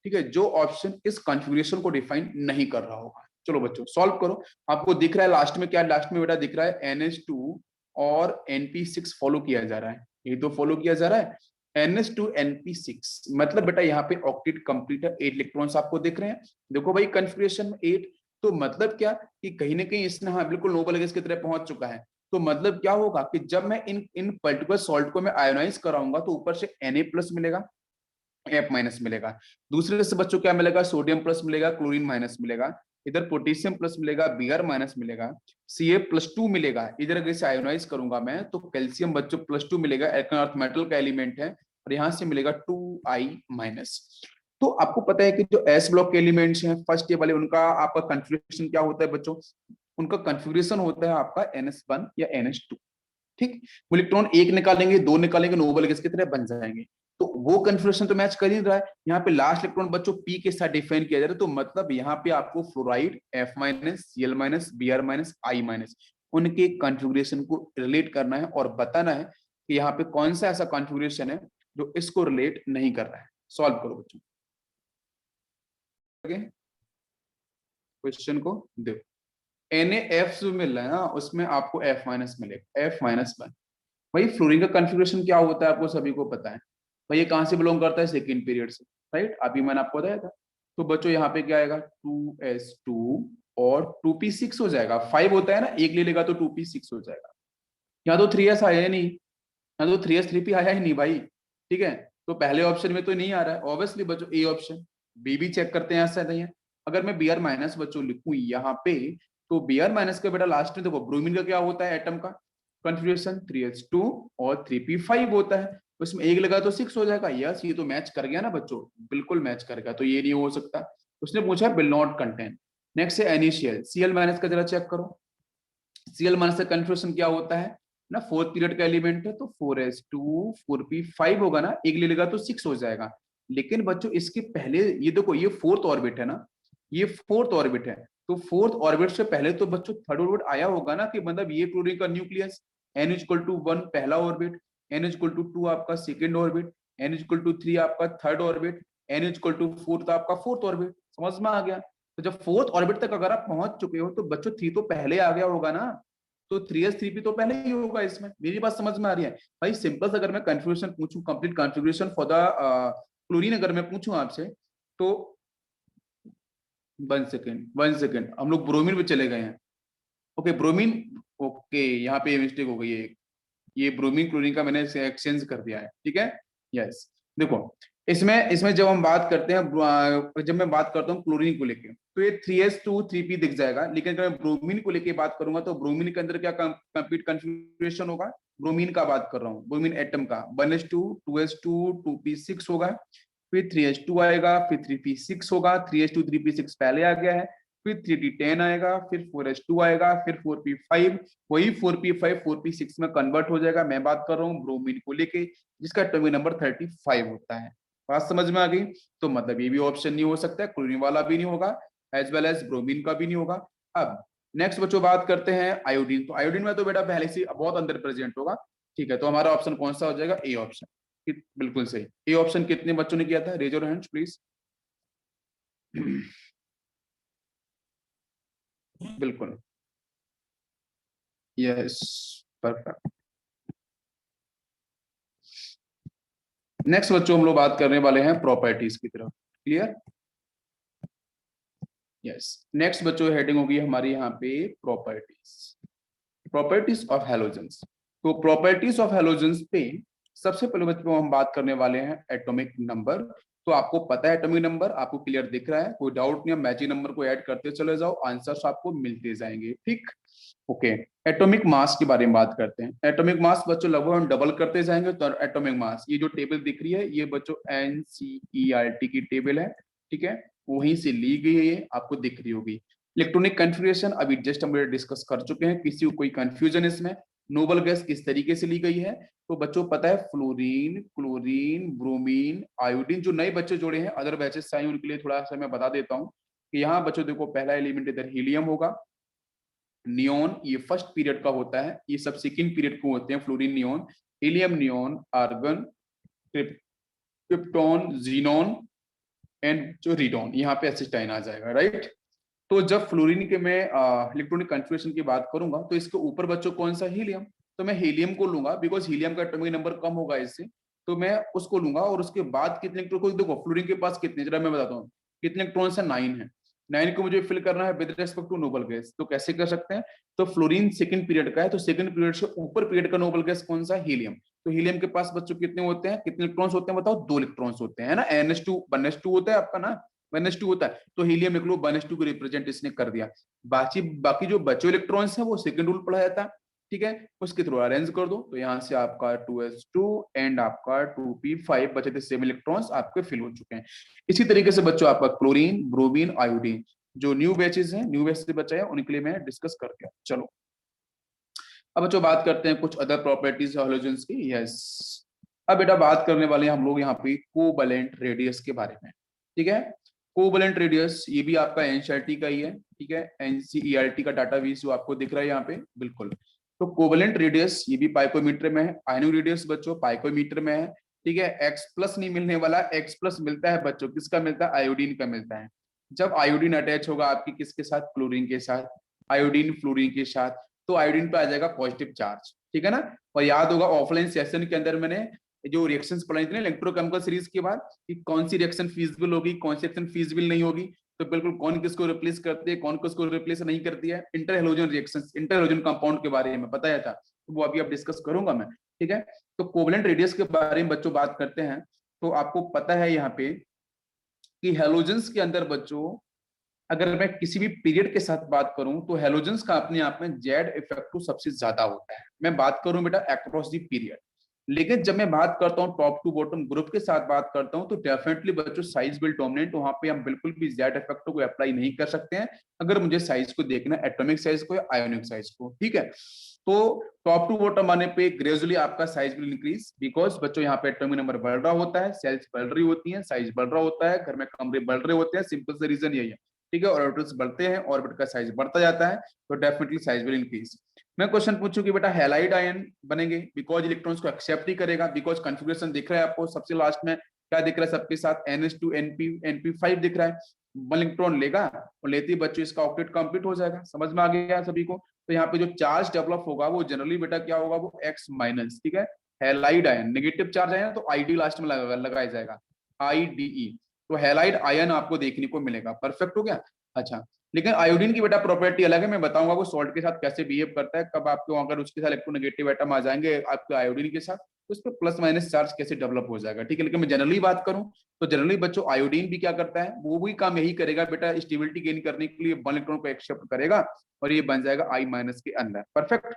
ठीक है, जो ऑप्शन इस कॉन्फ़िगरेशन को डिफाइन नहीं कर रहा होगा। चलो बच्चों सॉल्व करो। आपको दिख रहा है लास्ट में क्या, लास्ट में बेटा दिख रहा है NH2 और NP6 फॉलो किया जा रहा है, ये तो फॉलो किया जा रहा है NH2 NP6, मतलब बेटा यहाँ पे ऑक्टेट कंप्लीट है, 8 इलेक्ट्रॉन्स आपको दिख रहे हैं। देखो भाई कॉन्फ़िगरेशन में 8, तो मतलब क्या कि कहीं ना कहीं इसने हाँ बिल्कुल नोबल गैस की तरह पहुंच चुका है। तो मतलब क्या होगा कि जब मैं इन इन पर्टिकुलर सॉल्ट को मैं आयोनाइज कराऊंगा तो ऊपर से Na+ मिलेगा, F- मिलेगा। दूसरे से बच्चों क्या मिलेगा, सोडियम प्लस मिलेगा, क्लोरीन माइनस मिलेगा, इधर पोटेशियम प्लस मिलेगा, Br- मिलेगा, Ca+2 मिलेगा। इधर अगर इसे आयोनाइज करूंगा मैं तो कैल्शियम बच्चों +2 मिलेगा, अर्थ मेटल का एलिमेंट है, और यहां से मिलेगा 2I-। तो आपको पता है कि जो S ब्लॉक के एलिमेंट्स हैं फर्स्ट ये वाले, उनका आपका कन्फिग्रेशन क्या होता है बच्चों, उनका कन्फिग्रेशन होता है आपका NS1 या NH2, ठीक। वो इलेक्ट्रॉन एक निकालेंगे, दो निकालेंगे, नोबल गैस की तरह बन जाएंगे। तो वो कन्फिग्रेशन तो मैच कर ही रहा है। यहाँ पे लास्ट इलेक्ट्रॉन बच्चों पी के साथ डिफाइन किया जा रहा है, तो मतलब यहाँ पे आपको फ्लोराइड F-Cl-, Br-, I-, उनके कॉन्फ़िगरेशन को रिलेट करना है और बताना है कि यहाँ पे कौन सा ऐसा कॉन्फ़िगरेशन है जो इसको रिलेट नहीं कर रहा है। सॉल्व करो बच्चों, क्वेश्चन को देखो। NaF जो मिल रहा है ना उसमें आपको F- मिलेगा, F-1। भाई फ्लोरीन का कॉन्फ़िगरेशन क्या होता है आपको सभी को पता है। भाई ये कहां से बिलोंग करता है, सेकंड पीरियड से, राइट, अभी मैंने आपको बताया था। तो बच्चों यहाँ पे क्या आएगा 2s2 और 2p6 हो जाएगा। 5 होता है ना, एक ले लेगा तो 2p6 हो जाएगा। यहाँ तो 3s आया ही नहीं, यहाँ तो 3s 3p आया ही नहीं भाई, ठीक है। तो पहले ऑप्शन में तो नहीं आ रहा है ऑब्वियसली बच्चों, ए ऑप्शन। बी भी चेक करते हैं, ऐसा नहीं है। अगर मैं Br- बच्चों लिखूं यहाँ पे, तो Br- का बेटा लास्ट में देखो ब्रोमीन का क्या होता है एटम का कॉन्फ़िगरेशन, 3s2 और 3p5 होता है। उसमें एक लगा तो 6 हो जाएगा। यस, ये तो मैच कर गया ना बच्चों, बिल्कुल मैच कर गया, तो ये नहीं हो सकता। उसने पूछा विल नॉट कंटेन। नेक्स्ट है NaCl, Cl- का जरा चेक करो। Cl- का कन्फ्यूजन क्या होता है ना, फोर्थ पीरियड का एलिमेंट है, तो 4s2 4p5 होगा ना, एक ले लेगा तो 6 हो जाएगा। लेकिन बच्चों इसके पहले ये देखो, ये फोर्थ ऑर्बिट है ना, ये फोर्थ ऑर्बिट है, तो फोर्थ ऑर्बिट से पहले तो बच्चों थर्ड ऑर्बिट आया होगा ना, कि मतलब ये क्लोरीन का न्यूक्लियस, n=1 पहला ऑर्बिट, n=2 आपका सेकेंड ऑर्बिट, n=3 आपका थर्ड ऑर्बिट, n=4 आपका फोर्थ ऑर्बिट। समझ में आ गया। तो जब फोर्थ ऑर्बिट तक अगर आप पहुंच चुके हो तो बच्चों 3 तो पहले आ गया होगा ना, तो 3s 3p तो पहले ही होगा इसमें। मेरी बात समझ में आ रही है भाई। सिंपल अगर मैं कन्फ्यूजन पूछूं, complete configuration for the chlorine अगर मैं पूछूं आपसे, तो 1 सेकेंड हम लोग ब्रोमीन पे चले गए हैं। ओके ब्रोमीन, ओके यहाँ पे मिस्टेक हो गई है, ये ब्रोमीन क्लोरीन का मैंने एक्सचेंज कर दिया है, ठीक है। यस, देखो इसमें इसमें जब हम बात करते हैं, जब मैं बात करता हूँ क्लोरीन को लेके, तो ये 3s2 3p दिख जाएगा, लेकिन अगर मैं ब्रोमीन को लेके बात करूंगा तो ब्रोमीन के अंदर क्या कंप्लीट कन्फिग्रेशन होगा, ब्रोमीन का बात कर रहा हूँ, ब्रोमीन एटम का 1s2 2s2 2p6 होगा, फिर 3s2 आएगा, फिर 3p6 होगा, 3s2 3p6 पहले आ गया है, फिर 3d10 आएगा, फिर 4s2 आएगा, फिर 4p5, वही 4p5 4p6 में कन्वर्ट हो जाएगा। मैं बात कर रहा हूँ ब्रोमीन को लेके, जिसका एटॉमिक नंबर 35 होता है। बात समझ में आ गई? तो मतलब ये भी ऑप्शन नहीं हो सकता है, क्लोरीन वाला भी नहीं होगा, एज वेल एज ब्रोमीन का भी नहीं होगा। अब नेक्स्ट बच्चों बात करते हैं आयोडीन। तो आयोडीन में तो बेटा पहले से बहुत अंदर प्रेजेंट होगा, ठीक है। तो हमारा ऑप्शन कौन सा हो जाएगा? ए ऑप्शन, बिल्कुल सही। ए ऑप्शन कितने बच्चों ने किया था? Raise your hands please. बिल्कुल, यस, परफेक्ट। नेक्स्ट बच्चों हम लोग बात करने वाले हैं प्रॉपर्टीज की तरफ, क्लियर? यस, नेक्स्ट बच्चों हेडिंग होगी हमारी यहाँ पे प्रॉपर्टीज, प्रॉपर्टीज ऑफ हैलोजेंस। तो प्रॉपर्टीज ऑफ हैलोजेंस पे सबसे पहले बच्चों हम बात करने वाले हैं एटॉमिक नंबर। तो आपको पता है एटॉमिक नंबर, आपको क्लियर दिख रहा है, कोई डाउट नहीं है, मैजिक नंबर को ऐड करते चले जाओ, आंसर्स आपको मिलते जाएंगे, ठीक। ओके, एटॉमिक मास के बारे में बात करते हैं। एटॉमिक मास बच्चों लगभग हम डबल करते जाएंगे, तो एटॉमिक मास, ये जो टेबल दिख रही है ये बच्चों NCERT की टेबल है, ठीक है, वहीं से ली गई है, ये आपको दिख रही होगी। इलेक्ट्रॉनिक कन्फिग्रेशन अभी जस्ट हम डिस्कस कर चुके हैं, किसी को कोई कंफ्यूजन इसमें? नोबल गैस किस तरीके से ली गई है? तो बच्चों पता है फ्लोरीन, क्लोरीन, ब्रोमीन, आयोडीन। जो नए बच्चे जोड़े हैं अदर बैचेस से, उनके लिए थोड़ा सा मैं बता देता हूँ कि यहाँ बच्चों देखो पहला एलिमेंट इधर हीलियम होगा, नियोन ये फर्स्ट पीरियड का होता है, ये सब सेकंड पीरियड को होते हैं, fluorine, neon, helium, neon, argon, krypton, xenon and जो रिडॉन, यहाँ पे एसिस्टाइन आ जाएगा, राइट। तो जब फ्लोरीन के मैं इलेक्ट्रॉनिक कन्फिग्रेशन की बात करूंगा तो इसके ऊपर बच्चों कौन सा? हीलियम। तो मैं हीलियम को लूंगा बिकॉज हीलियम का एटॉमिक नंबर कम होगा इससे, तो मैं उसको लूंगा। और उसके बाद कितने इलेक्ट्रॉन, देखो फ्लोरीन के पास कितने, जरा मैं बताता हूँ कितने इलेक्ट्रॉन्स है, 9 है। 9 को मुझे फिल करना है with respect to noble gas, तो कैसे कर सकते हैं? तो फ्लोरीन सेकंड पीरियड का है, तो सेकंड पीरियड से ऊपर पीरियड का नोबल गैस कौन सा? हीलियम। तो हीलियम के पास बच्चों कितने होते हैं, कितने इलेक्ट्रॉन्स होते हैं बताओ? 2 इलेक्ट्रॉन्स होते हैं ना, NH2 1s2 होता है आपका ना, 1s2 होता है, तो हीलियम निकलो 1s2 को रिप्रेजेंट इसने कर दिया। बाकी बाकी जो बचे इलेक्ट्रॉन्स हैं वो सेकंड रूल पढ़ा जाता है, ठीक है, उसके थ्रू अरेंज कर दो, तो यहाँ से आपका 2s2 एंड आपका 2p5 बचे थे, 7 इलेक्ट्रॉन्स आपके फिल हो चुके हैं। इसी तरीके से बच्चों आपका क्लोरीन, ब्रोमीन, आयोडीन, जो न्यू बैचेस हैं, न्यू बैच से बचा है, उनके लिए मैं डिस्कस कर दिया। चलो अब बच्चों बात करते हैं कुछ अदर प्रॉपर्टीज हैलोजेंस की। यस, अब बेटा बात करने वाले हैं हम लोग यहाँ पे कोवैलेंट रेडियस के बारे में, ठीक है। कोवैलेंट रेडियस ये भी आपका एनसीईआरटी का ही है, ठीक है, एनसीईआरटी का डाटाबेस जो आपको दिख रहा है यहाँ पे, बिल्कुल। तो कोवैलेंट रेडियस ये भी पाइकोमीटर में है, आयनिक रेडियस बच्चों पाइकोमीटर में है, ठीक है। एक्स प्लस नहीं मिलने वाला, एक्स प्लस मिलता है बच्चों, किसका मिलता है? आयोडीन का मिलता है। जब आयोडीन अटैच होगा आपकी किसके साथ? क्लोरीन के साथ, आयोडीन फ्लोरीन के साथ, तो आयोडीन पे आ जाएगा पॉजिटिव चार्ज, ठीक है ना। और याद होगा ऑफलाइन सेशन के अंदर मैंने जो रिएक्शंस पढ़ाई थी ना इलेक्ट्रोकेमिकल सीरीज के बाद, कि कौन सी रिएक्शन फीजिबल होगी, कौन सी रिएक्शन फीजिबल नहीं होगी, तो बिल्कुल कौन किसको रिप्लेस करती है, कौन किसको रिप्लेस नहीं करती है, inter halogen reactions, inter halogen compound के बारे में बताया था, तो वो अभी अब डिस्कस करूंगा मैं, ठीक है। तो कोवैलेंट रेडियस के बारे में बच्चों बात करते हैं, तो आपको पता है यहाँ पे कि हेलोजेंस के अंदर बच्चों अगर मैं किसी भी पीरियड के साथ बात करूं तो हेलोजेंस का अपने आप में जेड इफेक्टिव सबसे ज्यादा होता है। मैं बात करूं बेटा अक्रॉस दी पीरियड, लेकिन जब मैं बात करता हूं टॉप टू बॉटम ग्रुप के साथ बात करता हूं तो डेफिनेटली बच्चों साइज विल डोमिनेट, वहां पे हम बिल्कुल भी जेड इफेक्ट को अप्लाई नहीं कर सकते हैं अगर मुझे साइज को देखना है, एटॉमिक साइज को या आयोनिक साइज को, ठीक है। तो टॉप टू बॉटम आने पे ग्रेजुअली आपका साइज विल इंक्रीज, बिकॉज बच्चों यहाँ पे एटॉमिक नंबर बढ़ रहा होता है, सेल्स बढ़ रही होती हैं, साइज बढ़ रहा होता है, घर में कमरे बढ़ रहे होते हैं, सिंपल से रीजन यही है, ठीक है। ऑर्बिटल्स बढ़ते हैं, ऑर्बिट का साइज बढ़ता जाता है, तो डेफिनेटली साइज विल इंक्रीज। मैं क्वेश्चन पूछूं कि बेटा हैलाइड आयन बनेंगे, बिकॉज इलेक्ट्रॉन्स को एक्सेप्ट ही करेगा, बिकॉज कॉन्फ़िगरेशन दिख रहा है आपको सबसे लास्ट में, क्या दिख रहा है सबके साथ? NH2 NP5 दिख रहा है, 1 इलेक्ट्रॉन लेगा और लेते ही बच्चों इसका ऑक्टेट कंप्लीट हो जाएगा, समझ में आ गया सभी को। तो यहाँ पे जो चार्ज डेवलप होगा वो जनरली बेटा क्या होगा? वो X माइनस, ठीक है। हैलाइड आयन नेगेटिव चार्ज आया तो ID लास्ट में लगाया जाएगा, IDE। तो हैलाइड आयन आपको देखने को मिलेगा, परफेक्ट हो गया। अच्छा, लेकिन आयोडीन की बेटा प्रॉपर्टी अलग है, मैं बताऊंगा वो सॉल्ट के साथ कैसे बिहेव करता है, कब आपको अगर उसके साथ इलेक्ट्रोनेगेटिव एटम आ जाएंगे आपके आयोडीन के साथ तो उस पर प्लस माइनस चार्ज कैसे डेवलप हो जाएगा, ठीक है। लेकिन मैं जनरली बात करूं तो जनरली बच्चों आयोडीन भी क्या करता है, वो भी काम यही करेगा बेटा, स्टेबिलिटी गेन करने के लिए 1 इलेक्ट्रॉन को एक्सेप्ट करेगा और ये बन जाएगा I माइनस के अंदर। परफेक्ट,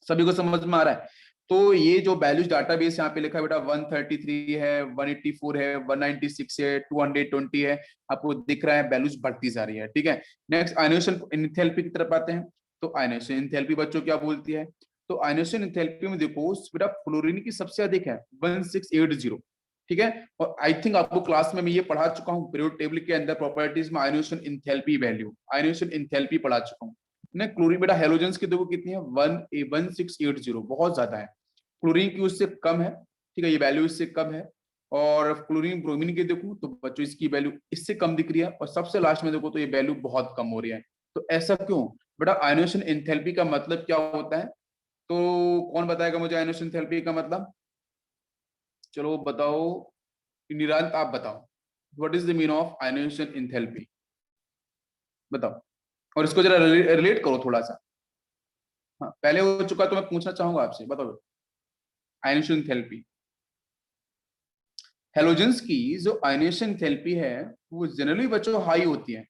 सभी को समझ में आ रहा है। तो ये जो वैल्यूज डाटाबेस यहाँ पे लिखा है बेटा 133 है, 184 है, 196 है, 220 है, आपको दिख रहा है वैल्यूज बढ़ती जा रही है, ठीक है। नेक्स्ट आयनेशन एंथैल्पी की तरफ आते हैं। तो आयनेशन एंथैल्पी बच्चों क्या बोलती है, तो आयनेशन एंथैल्पी में देखो बेटा फ्लोरीन की सबसे अधिक है 1680, ठीक है। और आई थिंक आपको क्लास में मैं ये पढ़ा चुका हूँ पीरियोडिक टेबल के अंदर प्रॉपर्टीज में ionisation enthalpy value, ionisation enthalpy पढ़ा चुका हूँ ना। क्लोरीन बेटा हेलोजेंस की देखो कितनी है 1680, बहुत ज्यादा है। क्लोरीन की उससे कम है, ठीक है, ये वैल्यू इससे कम है। और क्लोरीन ब्रोमीन की देखो तो बच्चों इसकी वैल्यू इससे कम दिख रही है, और सबसे लास्ट में देखो तो ये वैल्यू बहुत कम हो रही है। तो ऐसा क्यों बेटा, आयनेशन एंथैल्पी का मतलब क्या होता है, तो कौन बताएगा मुझे आयनेशन एंथैल्पी का मतलब, चलो बताओ, निरांत आप बताओ, what is the mean of ionisation enthalpy, बताओ। और इसको जरा रिलेट करो थोड़ा सा। हाँ पहले हो चुका तो मैं पूछना चाहूंगा आपसे, बताओ आयनेशन एंथैल्पी। हेलोजेंस की जो आयनेशन एंथैल्पी है वो जनरली बच्चों हाई होती है,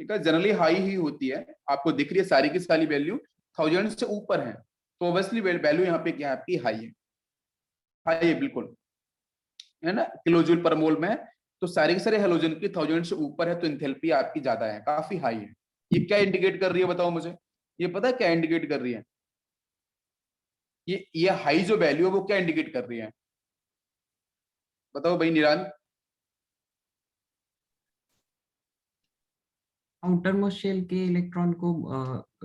ठीक है, जनरली हाई ही होती है। आपको दिख रही है सारी की सारी वैल्यू 1000 से ऊपर है, तो ऑब्वियसली वैल्यू यहाँ पे क्या है आपकी, हाई है, हाई है बिल्कुल, है ना, किलोजूल पर मोल में है। तो सारे के सारे हेलोजन की 1000 से ऊपर है तो एंथैल्पी आपकी ज्यादा है, काफी हाई है। ये क्या इंडिकेट कर रही है बताओ मुझे, ये पता है क्या इंडिकेट कर रही है, ये हाई जो वैल्यू है वो क्या इंडिकेट कर रही है, बताओ भाई निरांत। आउटर मोस्ट शेल के इलेक्ट्रॉन को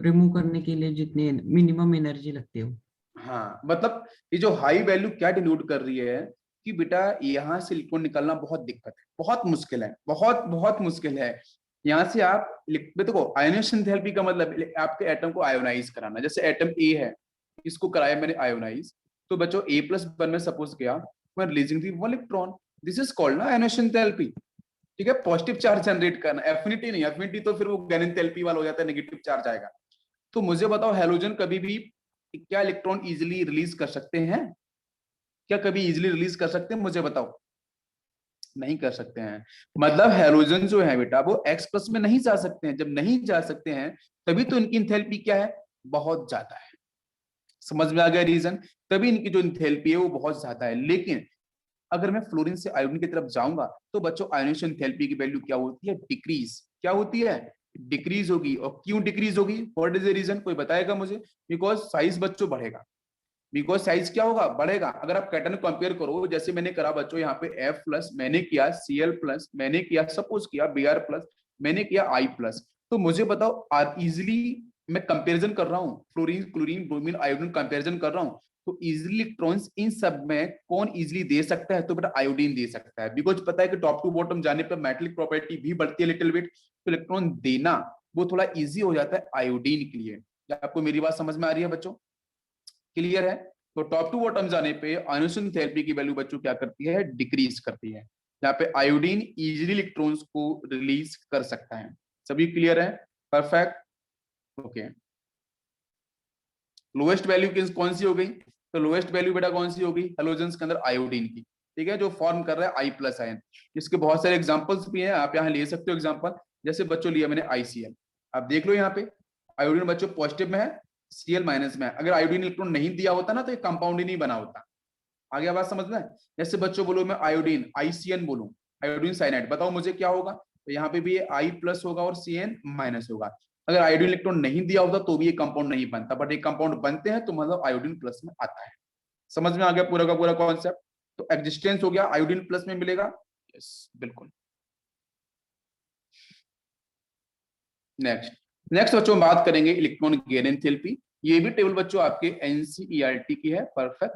रिमूव करने के लिए जितनी मिनिमम एनर्जी लगती हो। हाँ मतलब ये जो हाई वैल्यू क्या डिनोट कर रही है कि बेटा यहाँ से इलेक्ट्रॉन निकलना बहुत दिक्कत है, बहुत मुश्किल है, बहुत बहुत मुश्किल है। यहाँ से आप देखो आयोनाइजेशन एंथैल्पी का मतलब आपके एटम को आयोनाइज कराना, जैसे एटम ए है इसको कराया मैंने आयोनाइज, तो बच्चों ए प्लस वन में सपोज गया, मैं releasing the one electron, this is called ना आयोनाइजेशन एंथैल्पी, ठीक है। पॉजिटिव चार्ज जनरेट करना, एफिनिटी नहीं, एफिनिटी तो फिर वो गैन एंथैल्पी वाला हो जाता है, नेगेटिव चार्ज आएगा। तो मुझे बताओ हेलोजन कभी भी क्या इलेक्ट्रॉन इजीली रिलीज कर सकते हैं, क्या कभी इजीली रिलीज कर सकते हैं, मुझे बताओ, नहीं कर सकते हैं। मतलब हेलोजन जो है बेटा वो एक्स प्लस में नहीं जा सकते हैं, जब नहीं जा सकते हैं तभी तो इनकी इंथैल्पी क्या है, बहुत ज्यादा है। समझ में आ गया रीजन, तभी इनकी जो इंथैल्पी है वो बहुत ज्यादा है। लेकिन अगर मैं फ्लोरीन से आयोडीन की तरफ जाऊंगा तो बच्चों आयोनाइजेशन एंथैल्पी की वैल्यू क्या होती है, डिक्रीज, क्या होती है, डिक्रीज होगी। और क्यों डिक्रीज होगी, व्हाट इज द रीजन, कोई बताएगा मुझे, बिकॉज साइज बच्चों बढ़ेगा, बिकॉज साइज क्या होगा, बढ़ेगा। अगर आप कैटन कंपेयर करो जैसे मैंने करा बच्चों यहाँ पे F प्लस, मैंने किया Cl प्लस, मैंने किया सपोज किया Br प्लस, मैंने किया I प्लस, तो मुझे बताओ आर इजिली मैं कंपेरिजन कर रहा हूँ, fluorine chlorine bromine iodine comparison कर रहा हूँ, तो इजिली इलेक्ट्रॉन्स इन सब में कौन इजिली दे सकता है, तो बेटा आयोडीन दे सकता है। बिकॉज पता है कि टॉप टू बॉटम जाने पर मेटेलिक प्रॉपर्टी भी बढ़ती है लिटिल बिट, तो इलेक्ट्रॉन देना वो थोड़ा इजी हो जाता है आयोडीन के लिए। क्या आपको मेरी बात समझ में आ रही है बच्चों, क्लियर है। तो टॉप टू बॉटम जाने पे आयोनाइजेशन थेरेपी की वैल्यू बच्चों क्या करती है, डिक्रीज करती है। यहाँ पे आयोडीन इजीली इलेक्ट्रॉन्स को रिलीज कर सकता है। सभी क्लियर है, परफेक्ट, ओके। लोएस्ट वैल्यू कौन सी हो गई, तो लोएस्ट वैल्यू बेटा कौन सी होगी, हेलोजेंस के अंदर आयोडीन की, ठीक है, जो फॉर्म कर रहा है आई प्लस आयन। इसके बहुत सारे एग्जांपल्स भी हैं, आप यहाँ ले सकते हो एग्जांपल, जैसे बच्चों लिया मैंने आईसीएल, आप देख लो यहाँ पे आयोडीन बच्चों पॉजिटिव में है, सीएल माइनस में है। अगर आयोडीन इलेक्ट्रॉन नहीं दिया होता ना तो ये कंपाउंड ही नहीं बना होता। आगे आवाज समझ में, जैसे बच्चों बोलो मैं आयोडीन आईसीएन बोलूं, आयोडीन साइनाइड, बताओ मुझे क्या होगा, तो यहाँ पे भी ये आई प्लस होगा और सीएन माइनस होगा। अगर आयोडीन इलेक्ट्रॉन नहीं दिया होता तो भी ये कंपाउंड नहीं बनता, बट ये कंपाउंड बनते हैं तो मतलब आयोडीन प्लस में आता है। समझ में आ गया पूरा का पूरा कॉन्सेप्ट, तो एग्जिस्टेंस हो गया आयोडीन प्लस में मिलेगा, यस बिल्कुल। नेक्स्ट, नेक्स्ट बच्चों बात करेंगे इलेक्ट्रॉन गेन एंथैल्पी। ये भी टेबल बच्चों आपके एनसीईआरटी की है, परफेक्ट।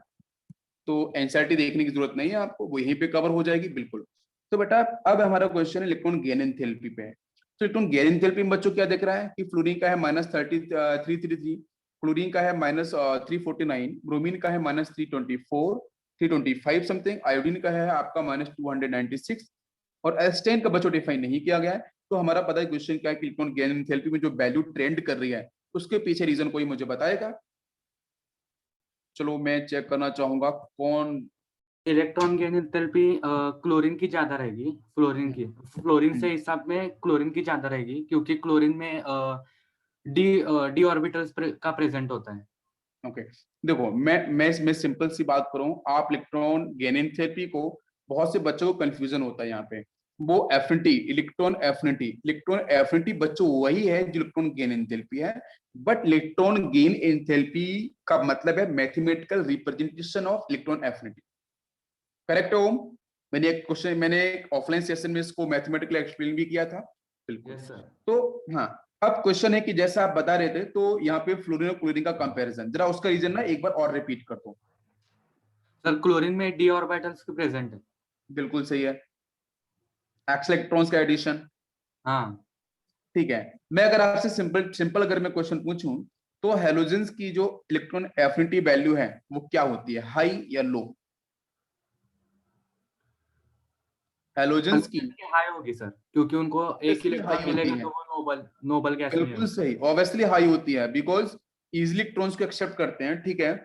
तो एनसीईआरटी देखने की जरूरत नहीं है आपको, वो यहीं पे कवर हो जाएगी बिल्कुल। तो बेटा अब हमारा क्वेश्चन है इलेक्ट्रॉन गेन एंथैल्पी पे है। तो इलेक्ट्रॉन गेन एंथैल्पी में बच्चों क्या दिख रहा है कि फ्लोरीन का है -333, क्लोरीन का है -349, ब्रोमीन का है -324, 325 समथिंग, आयोडीन का है आपका -296, और एस्टेन का बच्चों डिफाइन नहीं किया गया है। तो हमारा पता है क्वेश्चन क्या है कि इलेक्ट्रॉन गेन एंथैल्पी में जो वैल्यू ट्रेंड कर रही है उसके पीछे रीजन कोई मुझे बताएगा? चलो मैं चेक करना चाहूंगा कौन। इलेक्ट्रॉन गेन एंथैल्पी क्लोरीन की ज्यादा रहेगी, फ्लोरीन से हिसाब में क्लोरीन की ज्यादा रहेगी, क्योंकि क्लोरीन में डी ऑर्बिटल्स का प्रेजेंट होता है। ओके देखो, मैं सिंपल सी बात करूं, आप इलेक्ट्रॉन गेन एंथैल्पी को, बहुत से बच्चों को कंफ्यूजन होता है यहाँ पे, वो एफिनिटी, इलेक्ट्रॉन एफिनिटी बच्चों वही है जो इलेक्ट्रॉन गेन एंथैल्पी है, बट इलेक्ट्रॉन गेन एंथैल्पी का मतलब है mathematical representation of electron affinity. Correct है ओम? मैंने एक ऑफलाइन सेशन में इसको मैथमेटिकली एक्सप्लेन भी किया था। बिल्कुल। Yes sir. तो हाँ, अब क्वेश्चन है कि जैसा आप बता रहे थे, तो यहाँ पे फ्लोरीन और क्लोरीन का कंपैरिजन, जरा उसका रीजन ना एक बार और रिपीट कर दो। सर क्लोरीन में डी ऑर्बिटल्स की प्रेजेंट है। बिल्कुल सही है, एक्स इलेक्ट्रॉन्स का एडिशन। हाँ ठीक है, मैं अगर आपसे सिंपल सिंपल अगर मैं क्वेश्चन पूछूं, तो हेलोजेंस की जो इलेक्ट्रॉन एफिनिटी वैल्यू है वो क्या होती है, हाई या लो? हेलोजेंस की हाई होगी सर, क्योंकि उनको एक ऑब्वियसली हाई इलेक्ट्रॉन होती मिलेगा है। तो वो नोबल नोबल गैस में बिल्कुल जाएगा। सही, ऑब्वियसली हाई होती है, बिकॉज इजिली इलेक्ट्रॉन्स को एक्सेप्ट करते हैं। ठीक है,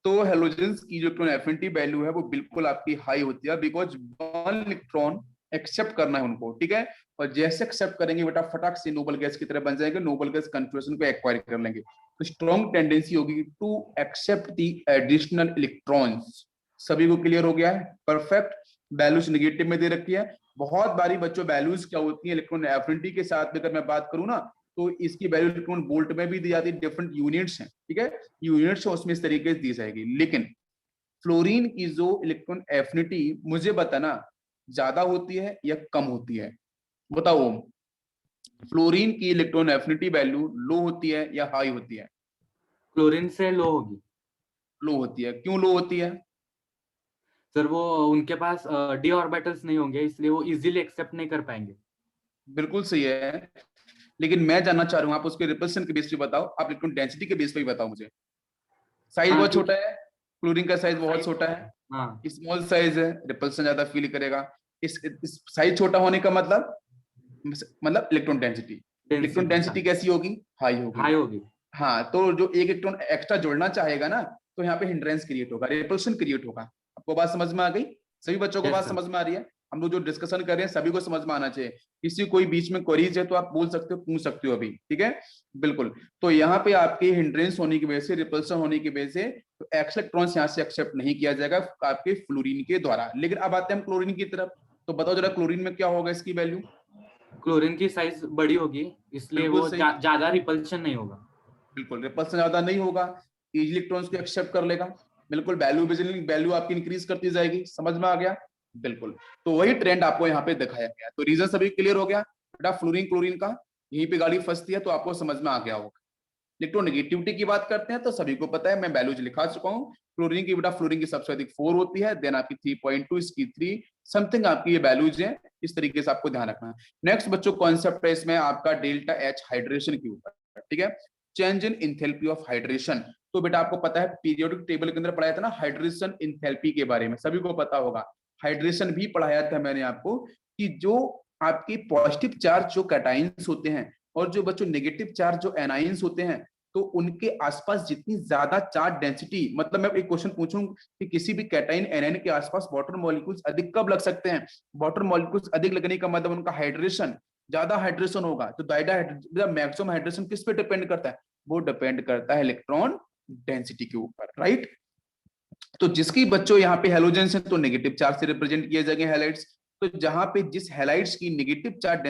तो हेलोजेंस की जो इलेक्ट्रॉन एफिनिटी वैल्यू है वो बिल्कुल आपकी हाई होती है, बिकॉज वन इलेक्ट्रॉन एक्सेप्ट करना है उनको। ठीक है, और जैसे एक्सेप्ट करेंगे बेटा फटाक से नोबल गैस की तरह बन जाएंगे, नोबल गैस कन्फर्मेशन को एक्वायर कर लेंगे, तो स्ट्रॉन्ग टेंडेंसी होगी to accept the additional electrons. सभी को क्लियर हो गया है? परफेक्ट। वैल्यूज निगेटिव में दे रखी है। बहुत बारी बच्चों वैल्यूज क्या होती है इलेक्ट्रॉन एफिनिटी के साथ में, अगर मैं बात करूं ना, तो इसकी वैल्यू इलेक्ट्रॉन वोल्ट में भी दी जाती है, डिफरेंट यूनिट्स हैं। ठीक है, यूनिट्स है उसमें इस तरीके से दी जाएगी। लेकिन फ्लोरीन की जो इलेक्ट्रॉन एफिनिटी मुझे बताना, ज्यादा होती है या कम होती है? बताओ ओम, फ्लोरीन की इलेक्ट्रॉन एफिनिटी वैल्यू लो होती है या हाई होती है? क्लोरीन से लो होगी। लो होती है। क्यों लो होती है? सर वो उनके पास डी ऑर्बिटल्स नहीं होंगे, इसलिए वो इजीली एक्सेप्ट नहीं कर पाएंगे। बिल्कुल सही है, लेकिन मैं जानना चाह रहा हूं, आप उसके रिपल्सन के बेस पे बताओ, आप इलेक्ट्रॉन डेंसिटी के बेस पे बताओ मुझे। साइज हाँ बहुत छोटा क्योंकि है, क्लोरीन का साइज बहुत साइज छोटा छोटा है, है। हाँ स्मॉल साइज है, रिपल्सन ज्यादा फील करेगा। इस साइज छोटा होने का मतलब इलेक्ट्रॉन डेंसिटी, इलेक्ट्रॉन डेंसिटी हाँ डेंसिटी कैसी होगी, हाई होगी। हाई होगी। हाँ, तो जो एक इलेक्ट्रॉन एक्स्ट्रा जोड़ना चाहेगा ना, तो यहाँ पे हिंड्रेंस क्रिएट होगा, रिपल्शन क्रिएट होगा। आपको बात समझ में आ गई? सभी बच्चों को यस बात सर। समझ में आ रही है? हम लोग जो डिस्कशन कर रहे हैं सभी को समझ में आना चाहिए। किसी कोई बीच में क्वेरीज है तो आप बोल सकते हो, पूछ सकते हो अभी। ठीक है, बिल्कुल। तो यहाँ पे आपके हिंड्रेंस होने की वजह से, रिपल्सन होने की वजह से, तो एक्स इलेक्ट्रॉन्स यहाँ से एक्सेप्ट नहीं किया जाएगा आपके फ्लोरीन के द्वारा। लेकिन अब आते हैं हम क्लोरीन की तरफ, तो बताओ जरा क्लोरीन में क्या होगा इसकी वैल्यू? क्लोरीन की साइज बड़ी होगी, इसलिए बिल्कुल वो सही, ज्यादा रिपल्शन नहीं होगा। बिल्कुल रिपल्सन ज्यादा नहीं होगा, इजिली इलेक्ट्रॉन्स को एक्सेप्ट कर लेगा। बिल्कुल, वैल्यू आपकी इंक्रीज करती जाएगी। समझ में आ गया? बिल्कुल। तो वही ट्रेंड आपको यहाँ पे दिखाया गया। तो रीजन सभी क्लियर हो गया बेटा, फ्लोरीन क्लोरीन का यहीं पे गाड़ी फंसती है, तो आपको समझ में आ गया होगा। इलेक्ट्रोनेगेटिविटी की बात करते हैं तो सभी को पता है, मैं वैल्यूज लिखा चुका हूँ। क्लोरीन की बेटा, फ्लोरीन की सबसे अधिक 4 होती है, देन आपकी 3.2, इसकी 3 समथिंग आपकी ये वैल्यूज है। इस तरीके से आपको ध्यान रखना है। नेक्स्ट बच्चों कॉन्सेप्ट है इसमें आपका डेल्टा एच हाइड्रेशन के ऊपर। ठीक है, change in enthalpy of hydration. तो बेटा आपको पता है पीरियोडिक टेबल के अंदर पढ़ाया था ना हाइड्रेशन इंथैल्पी के बारे में, सभी को पता होगा। हाइड्रेशन भी पढ़ाया था मैंने आपको, कि जो आपकी पॉजिटिव चार्ज जो कैटाइंस होते हैं, और जो बच्चों नेगेटिव चार्ज जो एनाइंस होते हैं, तो उनके आसपास जितनी ज्यादा चार्ज डेंसिटी, मतलब मैं एक क्वेश्चन पूछूं कि किसी भी कैटाइन एनाइन के आसपास वाटर मॉलिक्यूल्स अधिक कब लग सकते हैं? वाटर मॉलिक्यूल्स अधिक लगने का मतलब उनका हाइड्रेशन, ज्यादा हाइड्रेशन होगा। तो मैक्सिमम हाइड्रेशन किस पे डिपेंड करता है? वो डिपेंड करता है इलेक्ट्रॉन डेंसिटी के ऊपर, राइट? तो जिसकी बच्चों यहाँ पे हेलोजेंस है तो नेगेटिव चार्ज से रिप्रेजेंट किए जाएंगे हैलाइड्स। तो जहां पे जिस हैलाइड्स की नेगेटिव चार्ज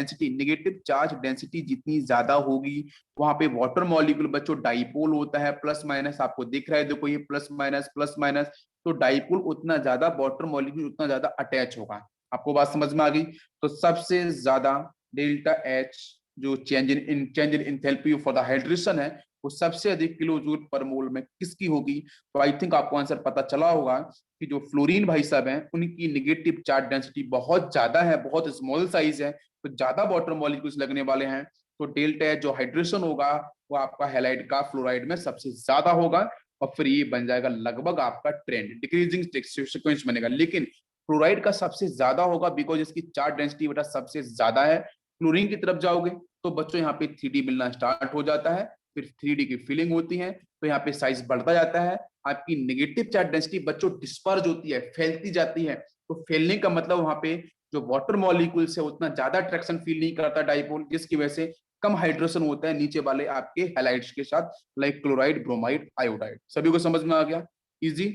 डेंसिटी जितनी ज्यादा होगी, वहां पे वाटर मॉलिक्यूल बच्चों डाइपोल होता है, प्लस माइनस आपको दिख रहा है, देखो ये प्लस माइनस। तो डाइपोल उतना ज्यादा, वाटर मॉलिक्यूल उतना ज्यादा अटैच होगा। आपको बात समझ में आ गई? तो सबसे ज्यादा डेल्टा एच जो change in enthalpy for the hydration है, वो सबसे अधिक किलो जूल पर मोल में किसकी होगी? तो आई थिंक आपको आंसर पता चला होगा कि जो फ्लोरीन भाई साहब हैं उनकी निगेटिव चार्ज डेंसिटी बहुत ज्यादा है, बहुत स्मॉल साइज है, तो ज्यादा वाटर मॉलिक्यूल्स लगने वाले हैं। तो डेल्टा जो हाइड्रेशन होगा वो आपका हैलाइड का फ्लोराइड में सबसे ज्यादा होगा, और फिर ये बन जाएगा लगभग आपका ट्रेंड, डिक्रीजिंग सीक्वेंस बनेगा। लेकिन फ्लोराइड का सबसे ज्यादा होगा बिकॉज इसकी चार्ज डेंसिटी बेटा सबसे ज्यादा है, क्लोरीन की तरफ जाओगे तो बच्चों यहाँ पे 3D मिलना स्टार्ट हो जाता है, फिर 3D की फीलिंग होती है, तो यहाँ पे साइज बढ़ता जाता है, आपकी नेगेटिव चार्ज डेंसिटी बच्चों डिस्पर्ज होती है, फैलती जाती है। तो फैलने का मतलब वहां पे जो वाटर मॉलिक्यूल्स है उतना ज्यादा अट्रैक्शन फील नहीं करता डाइपोल, जिसकी वजह से कम हाइड्रेशन होता है नीचे वाले आपके हैलाइड्स के साथ, लाइक क्लोराइड, ब्रोमाइड, आयोडाइड। सभी को समझ में आ गया? इजी?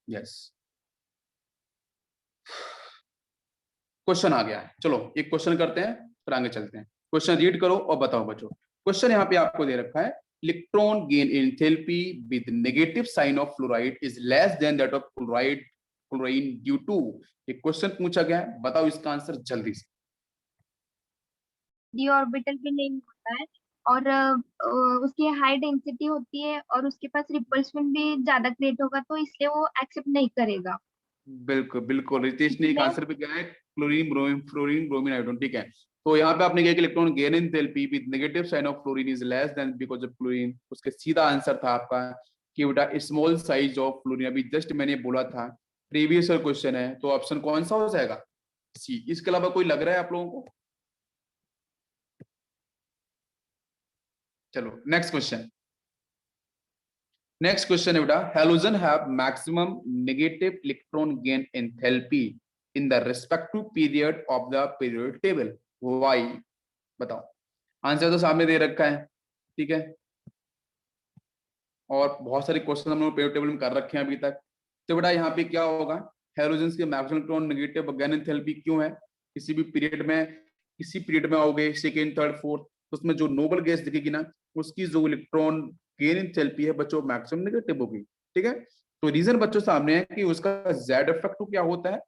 यस। क्वेश्चन आ गया है, चलो एक क्वेश्चन करते हैं फिर आगे चलते हैं। क्वेश्चन रीड करो और बताओ बच्चों। क्वेश्चन यहाँ पे आपको दे रखा है, electron gain in enthalpy with negative sign of fluoride is less than that of chloride chlorine due to. एक क्वेश्चन पूछा गया है, बताओ इसका आंसर जल्दी से। डी ऑर्बिटल भी नहीं होता है और उसकी हाई डेंसिटी होती है और उसके पास रिपल्शन भी ज्यादा क्रिएट होगा, तो इसलिए वो एक्सेप्ट नहीं करेगा। बिल्कुल बिल्कुल, रितेश ने एक इसमें आंसर पे क्या है, chlorine bromine, fluorine bromine iodine, ठीक है। तो यहाँ पे आपने क्या, electron gain in enthalpy with negative sign of fluorine is less than because of chlorine. उसके सीधा आंसर था आपका कि बेटा स्मॉल साइज ऑफ फ्लोरीन, अभी जस्ट मैंने बोला था, प्रीवियस क्वेश्चन है, तो ऑप्शन कौन सा हो जाएगा? सी। इसके अलावा कोई लग रहा है आप लोगों को? चलो नेक्स्ट क्वेश्चन। नेक्स्ट क्वेश्चन है बेटा, halogen have maximum negative electron gain enthalpy in the respective period of the periodic table, why? बताओ। आंसर तो सामने दे रखा है, ठीक है, और बहुत सारे क्वेश्चन हम लोग पीरियोडिक टेबल में कर रखे हैं अभी तक। तो बेटा यहाँ पे क्या होगा, हैलोजेंस के maximum electron negative gain enthalpy क्यों है? किसी भी पीरियड में, किसी पीरियड में आओगे सेकेंड थर्ड फोर्थ, तो उसमें जो नोबल गैस दिखेगी ना, उसकी जो इलेक्ट्रॉन गेन एंथैल्पी है बच्चों मैक्सिमम नेगेटिव होगी, ठीक है। तो रीजन बच्चों सामने है कि उसका जेड इफेक्टिव क्या होता है,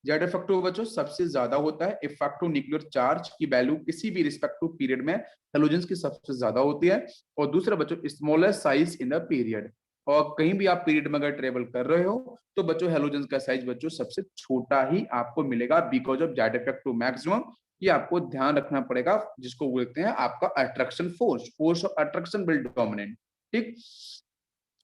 जेड इफेक्टिव बच्चों सबसे ज्यादा होता है, इफेक्टिव न्यूक्लियर चार्ज की वैल्यू किसी भी रिस्पेक्टिव पीरियड में हैलोजेंस की सबसे ज्यादा होती है। और दूसरा बच्चों smallest size in the period, और कहीं भी आप पीरियड में अगर ट्रेवल कर रहे हो तो बच्चों हैलोजेंस का साइज बच्चों सबसे छोटा ही आपको मिलेगा because of Z effective maximum. ये आपको ध्यान रखना पड़ेगा, जिसको बोलते हैं आपका attraction force, force of attraction will dominate, ठीक।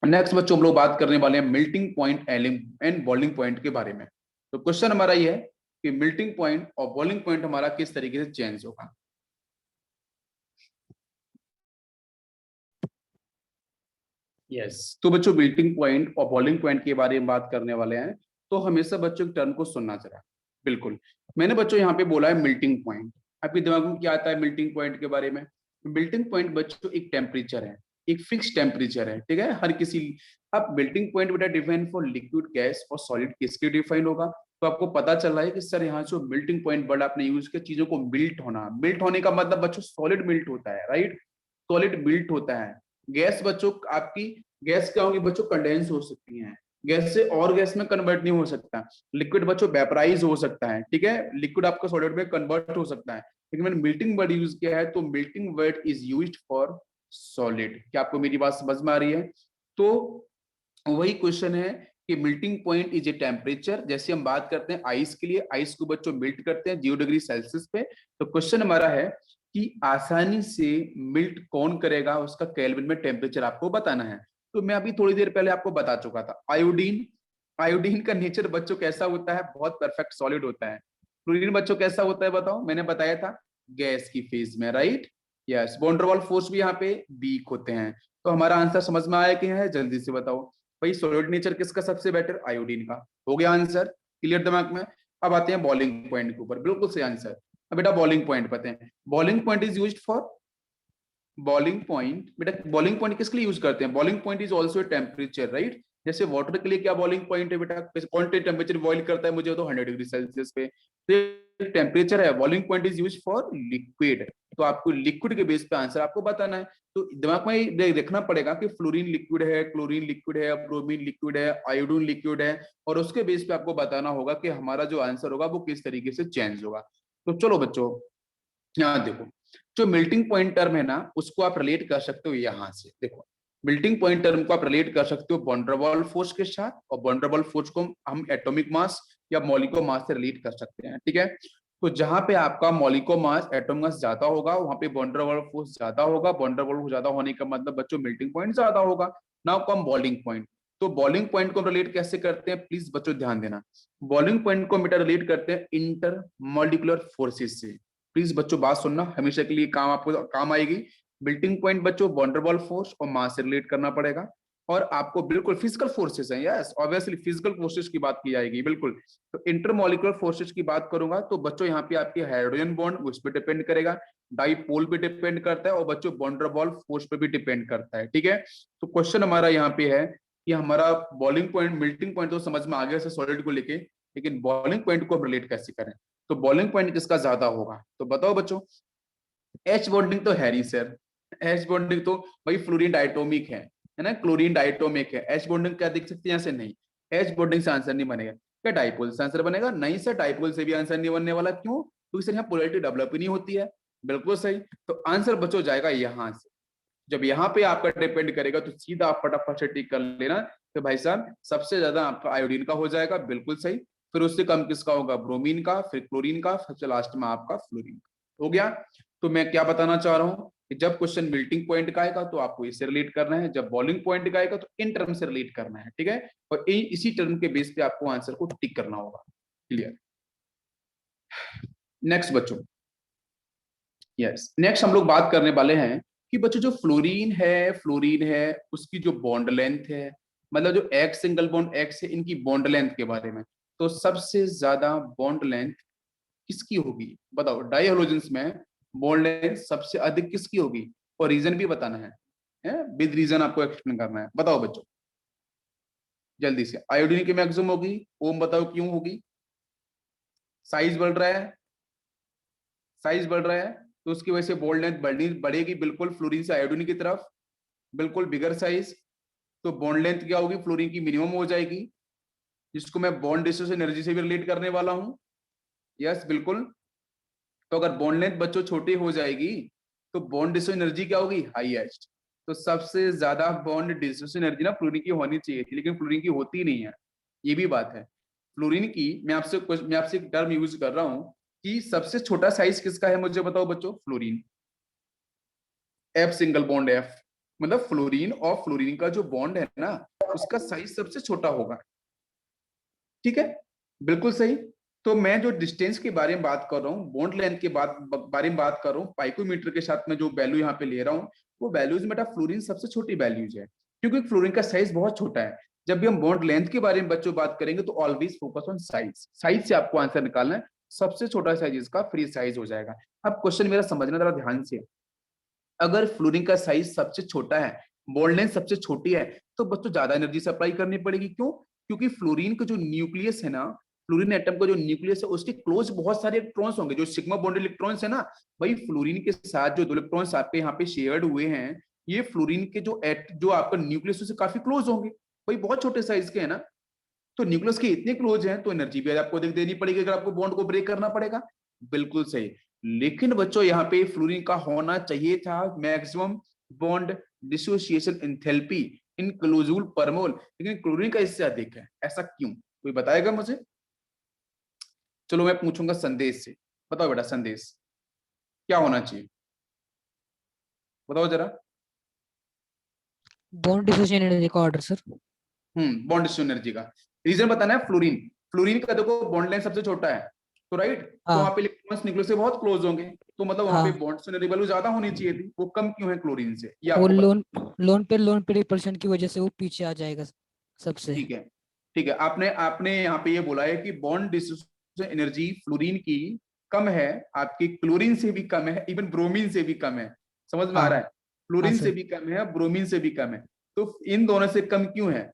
नेक्स्ट बच्चों हम लोग बात करने वाले हैं melting point and boiling point के बारे में। तो क्वेश्चन हमारा ये है कि मेल्टिंग पॉइंट और बॉइलिंग पॉइंट हमारा किस तरीके से चेंज होगा। यस, तो बच्चों मेल्टिंग पॉइंट और बॉइलिंग पॉइंट के बारे में बात करने वाले हैं, तो हमेशा बच्चों टर्म को सुनना जरा। बिल्कुल, मैंने बच्चों यहाँ पे बोला है मेल्टिंग पॉइंट, आपके दिमाग में क्या आता है मेल्टिंग पॉइंट के बारे में? मेल्टिंग पॉइंट बच्चों एक टेम्परेचर है, एक फिक्स टेम्परेचर है, ठीक है, हर किसी। अब मेल्टिंग पॉइंट बेटा डिफाइन फॉर लिक्विड, गैस और सॉलिड किसके डिफाइन होगा? तो आपको पता चल रहा है कि सर यहाँ जो मेल्टिंग पॉइंट वर्ड आपने यूज किया, चीजों को मिल्ट होना, मिल्ट होने का मतलब बच्चों सॉलिड मिल्ट होता है, राइट, सॉलिड मिल्ट होता है। गैस बच्चों आपकी, गैस क्या होगी बच्चों, कंडेंस हो सकती है, गैस से और गैस में कन्वर्ट नहीं हो सकता। लिक्विड बच्चों वेपराइज हो सकता है, ठीक है, लिक्विड आपका सॉलिड में कन्वर्ट हो सकता है। लेकिन मैंने मेल्टिंग वर्ड यूज किया है, तो melting word is used for solid. क्या आपको मेरी बात समझ में आ रही है? तो वही क्वेश्चन है कि melting point is a temperature. जैसे हम बात करते हैं आइस के लिए, आइस को बच्चों मेल्ट करते हैं 0 डिग्री सेल्सियस पे, तो क्वेश्चन हमारा है कि आसानी से मेल्ट कौन करेगा, उसका केल्विन में टेम्परेचर आपको बताना है। तो मैं अभी थोड़ी देर पहले आपको बता चुका था, आयोडीन, आयोडीन का नेचर बच्चों कैसा होता है, बहुत परफेक्ट सॉलिड होता है। क्लोरीन बच्चों कैसा होता है बताओ, मैंने बताया था गैस की फेज में, right. Yes, van der Waals force भी यहाँ पे वीक होते हैं। तो हमारा आंसर समझ में आया कि है, जल्दी से बताओ भाई, सॉलिड नेचर किसका सबसे बेटर? आयोडीन का। हो गया आंसर क्लियर दिमाग में? अब आते हैं बॉइलिंग पॉइंट के ऊपर, बिल्कुल सही आंसर। अब बेटा बॉइलिंग पॉइंट पता है, boiling point is used for, boiling point बेटा, बॉइलिंग पॉइंट किसके लिए यूज करते हैं? Boiling point is also temperature, right. जैसे वाटर के लिए क्या बॉइलिंग पॉइंट है बेटा, कौन सा टेम्परेचर बॉइल करता है मुझे, तो 100 डिग्री सेल्सियस पे, तो टेम्परेचर है। Boiling point is used for liquid, तो आपको लिक्विड के बेस पे आंसर आपको बताना है। तो दिमाग में देखना पड़ेगा कि फ्लोरीन लिक्विड है, क्लोरीन लिक्विड है, ब्रोमीन लिक्विड है, आयोडीन लिक्विड है, और उसके बेस पे आपको बताना होगा कि हमारा जो आंसर होगा वो किस तरीके से चेंज होगा। तो चलो बच्चों यहाँ देखो, जो मेल्टिंग पॉइंट टर्म है ना, उसको आप रिलेट कर सकते हो यहाँ से। देखो मेल्टिंग पॉइंट टर्म को आप रिलेट कर सकते हो वॉन डेर वाल्स फोर्स के साथ, और वॉन डेर वाल्स फोर्स को हम एटॉमिक मास या मॉलिक्यूलर मास से रिलेट कर सकते हैं, ठीक है। तो जहां पे आपका मॉलिक्यूलर मास एटॉमिक मास ज्यादा होगा, वहां पे वॉन डेर वाल्स फोर्स ज्यादा होगा। वॉन डेर वाल्स ज्यादा होने का मतलब बच्चों मेल्टिंग पॉइंट ज्यादा होगा। Now come boiling point. तो बॉइलिंग पॉइंट को रिलेट कैसे करते हैं, प्लीज बच्चों ध्यान देना। बॉइलिंग पॉइंट को बेटा रिलेट करते हैं इंटर मॉलिक्यूलर फोर्सेस से। प्लीज बच्चों बात सुनना, हमेशा के लिए काम आपको काम आएगी। मेल्टिंग पॉइंट बच्चों वंडरबॉल फोर्स और मास से रिलेट करना पड़ेगा, और आपको बिल्कुल फिजिकल फोर्सेस हैं, यस ऑब्वियसली फिजिकल फोर्सेस की बात की जाएगी बिल्कुल। तो इंटरमॉलिक्यूलर फोर्सेस की बात करूंगा तो बच्चों यहाँ पे आपके हाइड्रोजन बॉन्ड उस पर डिपेंड करेगा, डाइपोल पे डिपेंड करता है, और बच्चों वंडरबॉल फोर्स पे भी डिपेंड करता है, ठीक है। तो क्वेश्चन हमारा यहाँ पे है कि हमारा बॉइलिंग पॉइंट मेल्टिंग पॉइंट तो समझ में आ गया सॉलिड को लेके, लेकिन बॉइलिंग पॉइंट को हम रिलेट कैसे करें। तो बॉइलिंग पॉइंट किसका ज्यादा होगा, तो बताओ बच्चों। एच बॉन्डिंग तो है नहीं सर, एच बॉन्डिंग तो भाई फ्लोरीन डायटोमिक है ना, क्लोरीन डायटोमिक है। एच बॉन्डिंग क्या देख सकते हैं, यहाँ से नहीं, एच बॉन्डिंग से आंसर नहीं बनेगा। क्या डाइपोल से आंसर बनेगा, नहीं सर डाइपोल से भी आंसर नहीं बनने वाला, क्यों, क्योंकि सर यहाँ पोलैरिटी डेवलप ही नहीं होती है। बिल्कुल सही, तो आंसर बच्चों जाएगा यहाँ से। जब यहाँ पे आपका डिपेंड करेगा तो सीधा आप फटाफट से टिक कर लेना तो भाई साहब सबसे ज्यादा आपका आयोडीन का हो जाएगा, बिल्कुल सही। फिर उससे कम किसका होगा, ब्रोमीन का, फिर क्लोरीन का, सबसे लास्ट में आपका फ्लोरीन का। हो गया। तो मैं क्या बताना चाह रहा हूँ कि जब क्वेश्चन मेल्टिंग पॉइंट का आएगा तो आपको इससे रिलेट करना है, जब बॉइलिंग पॉइंट का आएगा तो इन टर्म से रिलेट करना है, ठीक है। और इसी टर्म के बेस पे आपको आंसर को टिक करना होगा। क्लियर। नेक्स्ट बच्चों, यस नेक्स्ट हम लोग बात करने वाले हैं कि बच्चों जो फ्लोरीन है उसकी जो बॉन्ड लेंथ है, मतलब जो एक्स सिंगल बॉन्ड एक्स है, इनकी बॉन्ड लेंथ के बारे में। तो सबसे ज्यादा बॉन्ड लेंथ किसकी होगी बताओ, डाई हैलोजेंस में बॉन्ड लेंथ सबसे अधिक किसकी होगी, और रीजन भी बताना है विद रीजन आपको एक्सप्लेन करना है। बताओ बच्चों जल्दी से। आयोडीन की मैक्सिमम होगी, ओम बताओ क्यों होगी, साइज बढ़ रहा है, साइज बढ़ रहा है तो उसकी वजह से बॉन्ड लेंथ बढ़ेगी बिल्कुल फ्लोरीन से आयोडीन की तरफ, बिल्कुल बिगर साइज। तो बॉन्ड लेंथ क्या होगी, फ्लोरीन की मिनिमम हो जाएगी, जिसको मैं बॉन्ड डिस्टेंस एनर्जी से भी रिलेट करने वाला हूं। यस बिल्कुल। तो अगर बॉन्ड लेंथ बच्चों छोटी हो जाएगी तो बॉन्ड डिस्टेंस एनर्जी क्या होगी, हाईएस्ट। तो सबसे ज्यादा बॉन्ड डिस्टेंस एनर्जी ना फ्लोरीन की होनी चाहिए थी, लेकिन फ्लोरीन की होती नहीं है, ये भी बात है। फ्लोरीन की मैं आपसे एक टर्म यूज कर रहा हूं कि सबसे छोटा साइज किसका है, मुझे बताओ बच्चों, fluorine. F single bond F, मतलब फ्लोरीन और फ्लोरीन का जो बॉन्ड है ना उसका साइज सबसे छोटा होगा, ठीक है, बिल्कुल सही। तो मैं जो डिस्टेंस के बारे में बात कर रहा हूँ, बॉन्ड लेंथ के बारे में बात कर रहा हूँ, पाइकोमीटर के साथ में जो वैल्यू यहाँ पे ले रहा हूँ वो वैल्यूज में फ्लोरीन सबसे छोटी वैल्यूज है, क्योंकि फ्लोरीन का साइज बहुत छोटा है। जब भी हम बॉन्ड लेंथ के बारे में बच्चों बात करेंगे तो always focus on size, size से आपको आंसर निकालना है, सबसे छोटा साइज इसका फ्री साइज हो जाएगा। अब क्वेश्चन मेरा समझना जरा ध्यान से, अगर फ्लोरीन का साइज सबसे छोटा है, बॉन्ड लेंथ सबसे छोटी है, तो बच्चों ज्यादा एनर्जी सप्लाई करनी पड़ेगी, क्यों, क्योंकि फ्लोरीन का जो न्यूक्लियस है ना, फ्लोरीन एटम का जो न्यूक्लियस है उसके क्लोज बहुत सारे इलेक्ट्रॉन्स होंगे, जो सिग्मा बॉन्ड इलेक्ट्रॉन्स है ना, भाई फ्लोरीन के साथ जो दो इलेक्ट्रॉन्स आपके यहाँ पे शेयर्ड हुए हैं, ये फ्लोरीन के जो आपका न्यूक्लियस उससे काफी क्लोज होंगे, भाई बहुत छोटे साइज के है ना। तो न्यूक्लियस के इतने क्लोज हैं तो एनर्जी भी आपको देनी पड़ेगी अगर आपको बॉन्ड को ब्रेक करना पड़ेगा, बिल्कुल सही। लेकिन बच्चों यहाँ पे फ्लोरीन का होना चाहिए था मैक्सिमम बॉन्ड डिसोसिएशन एंथैल्पी इन किलोजूल पर मोल, लेकिन क्लोरीन का इससे अधिक है, ऐसा क्यों, कोई बताएगा मुझे। चलो मैं पूछूंगा संदेश से, बताओ बेटा संदेश क्या होना चाहिए, बताओ जरा। बॉन्ड डिसोसिएशन एनर्जी का order sir. Bond distribution energy का रीजन बताना है। फ्लोरीन, फ्लोरीन का देखो बॉन्ड लेंथ सबसे छोटा है, तो राइट, तो वहां पे इलेक्ट्रॉन्स न्यूक्लियस से बहुत क्लोज होंगे, तो मतलब वहां पे बॉन्ड डिस्ट्रीब्यूशन एनर्जी वैल्यू ज्यादा होनी चाहिए थी, वो कम क्यों है क्लोरीन से, ये और आपको लोन पे रिपल्शन की वजह से वो पीछे आ जाएगा सबसे। ठीक है, ठीक है। आपने आपने यहाँ पे ये बोला है कि बॉन्ड डिस्ट्रीब्यूशन एनर्जी फ्लोरीन की कम है, आपकी क्लोरीन से भी कम है, इवन ब्रोमीन से भी कम है, समझ में आ रहा है, फ्लोरीन से भी कम है, ब्रोमीन से भी कम है। तो इन दोनों से कम क्यों है,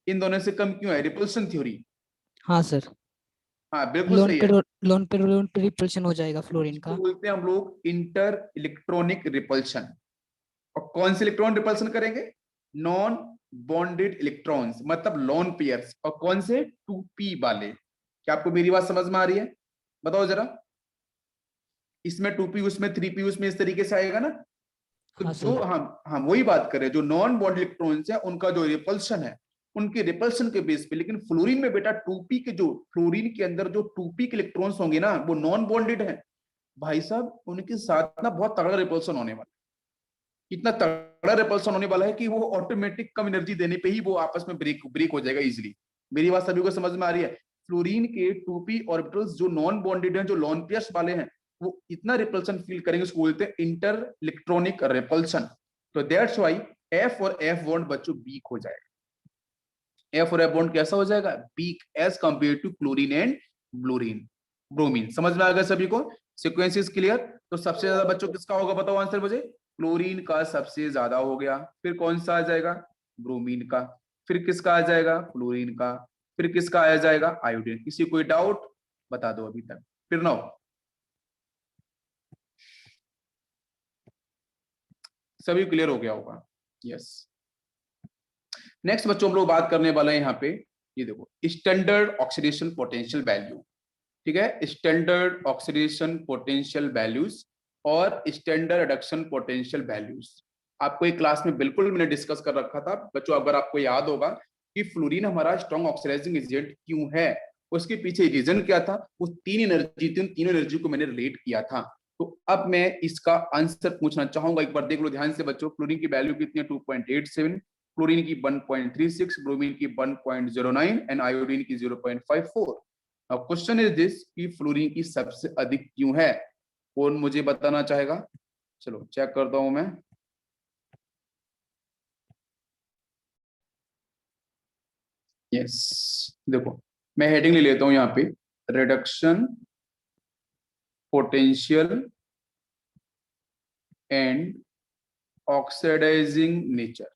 इन दोनों से कम क्यों है, रिपल्शन थ्योरी। हाँ सर, हाँ बिल्कुल सही है, लोन पे रिपल्शन हो जाएगा फ्लोरीन इसको का। बोलते हैं हम लोग इंटर इलेक्ट्रॉनिक रिपल्शन। और कौन से इलेक्ट्रॉन रिपल्शन करेंगे, नॉन बॉन्डेड इलेक्ट्रॉन्स, मतलब लोन पेयर्स, और कौन से 2p वाले। क्या आपको मेरी बात समझ में आ रही है, बताओ जरा। इसमें 2p उसमें 3p उसमें इस तरीके से आएगा ना। तो हाँ जो सर। हम वही बात करें, जो नॉन बॉन्ड इलेक्ट्रॉन्स है उनका जो रिपल्शन है उनके रिपल्शन के बेस पे, लेकिन फ्लोरीन में बेटा 2p के जो फ्लोरीन के अंदर जो 2p के इलेक्ट्रॉन्स होंगे ना वो नॉन बॉन्डेड है भाई साहब, उनके साथ ना बहुत तगड़ा रिपल्सन होने वाला, इतना तगड़ा रिपल्सन होने वाला है कि वो ऑटोमेटिक कम एनर्जी देने पे ही वो आपस में ब्रेक हो जाएगा इजीली। मेरी बात सभी को समझ में आ रही है। फ्लोरीन के 2p ऑर्बिटल्स जो नॉन बॉन्डेड हैं, जो लॉन पेयर्स वाले हैं, वो इतना रिपल्सन फील करेंगे, उसको बोलते हैं इंटर इलेक्ट्रॉनिक रिपल्सन। तो दैट्स व्हाई एफ और एफ बॉन्ड बच्चों वीक हो जाएगा। एफ और एफ बॉन्ड कैसा हो जाएगा? Weak as compare to chlorine and bromine. समझ में आ गया सभी को? Sequence is clear? तो सबसे ज्यादा बच्चों किसका होगा बताओ आंसर मुझे? क्लोरीन का सबसे ज्यादा हो गया, फिर कौन सा आ जाएगा? ब्रोमीन का, फिर किसका आ जाएगा? क्लोरीन का, फिर किसका आ जाएगा? आयोडीन। किसी कोई डाउट बता दो अभी तक, फिर ना सभी क्लियर हो गया होगा? यस। नेक्स्ट बच्चों हम लोग बात करने वाले हैं यहाँ पे, ये देखो स्टैंडर्ड ऑक्सीडेशन पोटेंशियल वैल्यू। ठीक है, स्टैंडर्ड ऑक्सीडेशन पोटेंशियल वैल्यूज और स्टैंडर्ड रिडक्शन पोटेंशियल वैल्यूज आपको एक क्लास में बिल्कुल मैंने डिस्कस कर रखा था बच्चों। अगर आपको याद होगा कि फ्लोरीन हमारा स्ट्रॉन्ग ऑक्सीडाइजिंग एजेंट क्यों है, उसके पीछे रीजन क्या था, वो तीन एनर्जी थी, उन तीनों एनर्जी को मैंने रिलेट किया था। तो अब मैं इसका आंसर पूछना चाहूंगा, एक बार देख लो ध्यान से बच्चों। फ्लोरीन की वैल्यू कितनी है? 2.87, क्लोरीन की 1.36, ब्रोमीन की 1.09 एंड आयोडीन की 0.54। अब क्वेश्चन इज दिस कि फ्लोरीन की सबसे अधिक क्यों है? कौन मुझे बताना चाहेगा? चलो चेक करता हूं मैं। यस, देखो मैं हेडिंग ले लेता हूं यहाँ पे, reduction potential and oxidizing nature.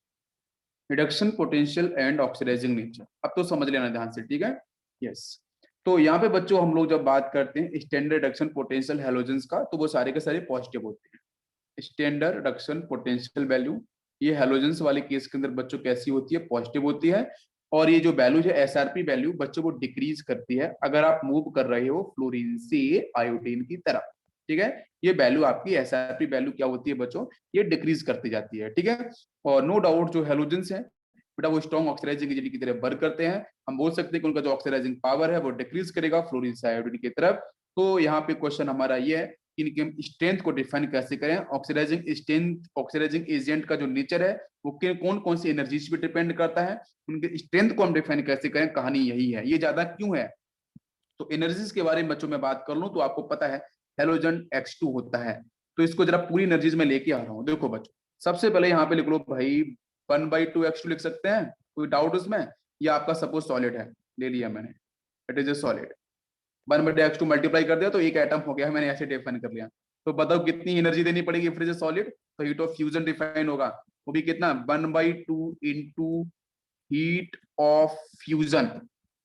Reduction potential and oxidizing nature, अब तो समझ लेना ध्यान से, ठीक है? यस। तो यहाँ पे बच्चों हम लोग जब बात करते हैं स्टैंडर्ड रिडक्शन पोटेंशियल हैलोजेंस का, तो वो सारे के सारे पॉजिटिव होते हैं। स्टैंडर्ड रिडक्शन पोटेंशियल वैल्यू ये हैलोजेंस वाले केस के अंदर बच्चों कैसी होती है? पॉजिटिव होती है। और ये जो वैल्यू है एसआरपी वैल्यू बच्चों को डिक्रीज करती है अगर आप मूव कर रहे हो फ्लोरीन से आयोडीन की तरफ। ठीक है, ये वैल्यू आपकी एसआरपी वैल्यू क्या होती है बच्चों? ये डिक्रीज करती जाती है। ठीक है, और नो डाउट जो हैलोजेंस है बेटा वो स्ट्रॉन्ग ऑक्सीडाइजिंग एजेंट की तरह वर्क करते हैं। हम बोल सकते हैं कि उनका जो ऑक्सीडाइजिंग पावर है वो डिक्रीज करेगा फ्लोरीन से आयोडीन की तरफ। तो यहाँ पे क्वेश्चन हमारा ये है कि इनके हम स्ट्रेंथ को डिफाइन कैसे करें? ऑक्सीडाइजिंग स्ट्रेंथ, ऑक्सीडाइजिंग एजेंट का जो नेचर है वो कौन कौन सी एनर्जीज पे डिपेंड करता है, उनके स्ट्रेंथ को हम डिफाइन कैसे करें? कहानी यही है, ये ज्यादा क्यों है? तो एनर्जीज के बारे में बच्चों में बात कर लूं तो आपको पता है हैलोजन X2 होता है। तो इसको जरा पूरी एनर्जीज में लेके आ रहा हूं। देखो बच्चों सबसे पहले यहाँ पे लिख लो भाई 1/2 X2 लिख सकते हैं, कोई डाउट उसमें? ये आपका सपोज सॉलिड है, ले लिया मैंने, it is a solid. 1/2 X2 multiply कर दिया तो एक एटम हो गया, मैंने ऐसे डिफाइन कर लिया। तो बताओ कितनी एनर्जी देनी पड़ेगी फिर से सॉलिड? तो हीट ऑफ फ्यूजन डिफाइन होगा, वो भी कितना? 1/2 into heat of fusion.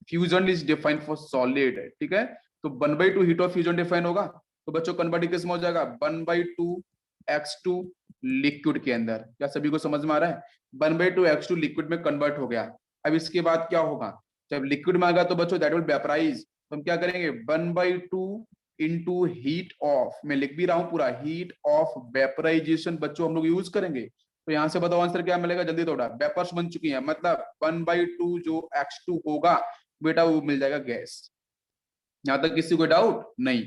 Fusion is defined for solid, ठीक है? तो 1/2 हीट ऑफ फ्यूजन डिफाइन होगा। तो बच्चों कन्वर्ट किस में हो जाएगा? 1/2 X2 लिक्विड के अंदर। क्या सभी को समझ में आ रहा है? 1/2 X2 लिक्विड में कन्वर्ट हो गया। अब इसके बाद क्या होगा? जब लिक्विड में आ गया तो बच्चों दैट विल वेपराइज। तो हम क्या करेंगे? 1/2 इंटू हीट ऑफ, मैं लिख भी रहा हूं पूरा, हीट ऑफ वेपराइजेशन बच्चों हम लोग यूज करेंगे। तो यहां से बताओ आंसर क्या मिलेगा? जल्दी थोड़ा, वेपर्स बन चुकी है, मतलब 1/2 जो X2 होगा बेटा वो मिल जाएगा गैस। यहां तक किसी को डाउट नहीं?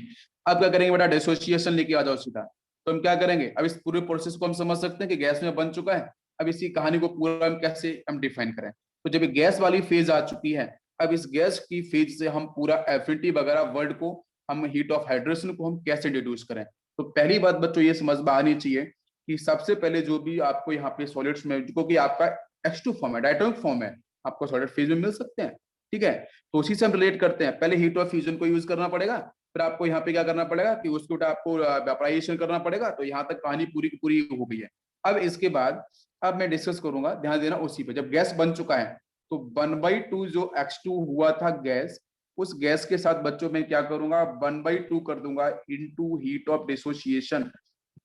अब क्या करेंगे बेटा? डिसोसिएशन लेके आ जाओ सीधा। तो हम क्या करेंगे? अब इस पूरे प्रोसेस को हम समझ सकते हैं कि गैस में बन चुका है। अब इसी कहानी को पूरा हम कैसे हम डिफाइन करें? तो जब गैस वाली फेज आ चुकी है, अब इस गैस की फेज से हम पूरा एफिनिटी वगैरह वर्ड को, हम हीट ऑफ हाइड्रेशन को हम कैसे इंट्रोड्यूस करें? तो पहली बात बच्चों ये समझ में आनी चाहिए कि सबसे पहले जो भी आपको यहाँ पे सॉलिड्स में, क्योंकि आपका H2 फॉर्म है, डायटोमिक फॉर्म है, आपको सॉलिड फेज में मिल सकते हैं। ठीक है, तो उसी से हम रिलेट करते हैं। पहले हीट ऑफ फ्यूजन को यूज करना पड़ेगा, फिर आपको यहाँ पे क्या करना पड़ेगा कि उसको आपको वेपराइजेशन करना पड़ेगा। तो यहाँ तक कहानी पूरी की पूरी हो गई है। अब इसके बाद अब मैं डिस्कस करूंगा, ध्यान देना उसी पे। जब गैस बन चुका है तो 1/2 जो X2 हुआ था गैस, उस गैस के साथ बच्चों में क्या करूंगा? 1/2 कर दूंगा into heat of dissociation.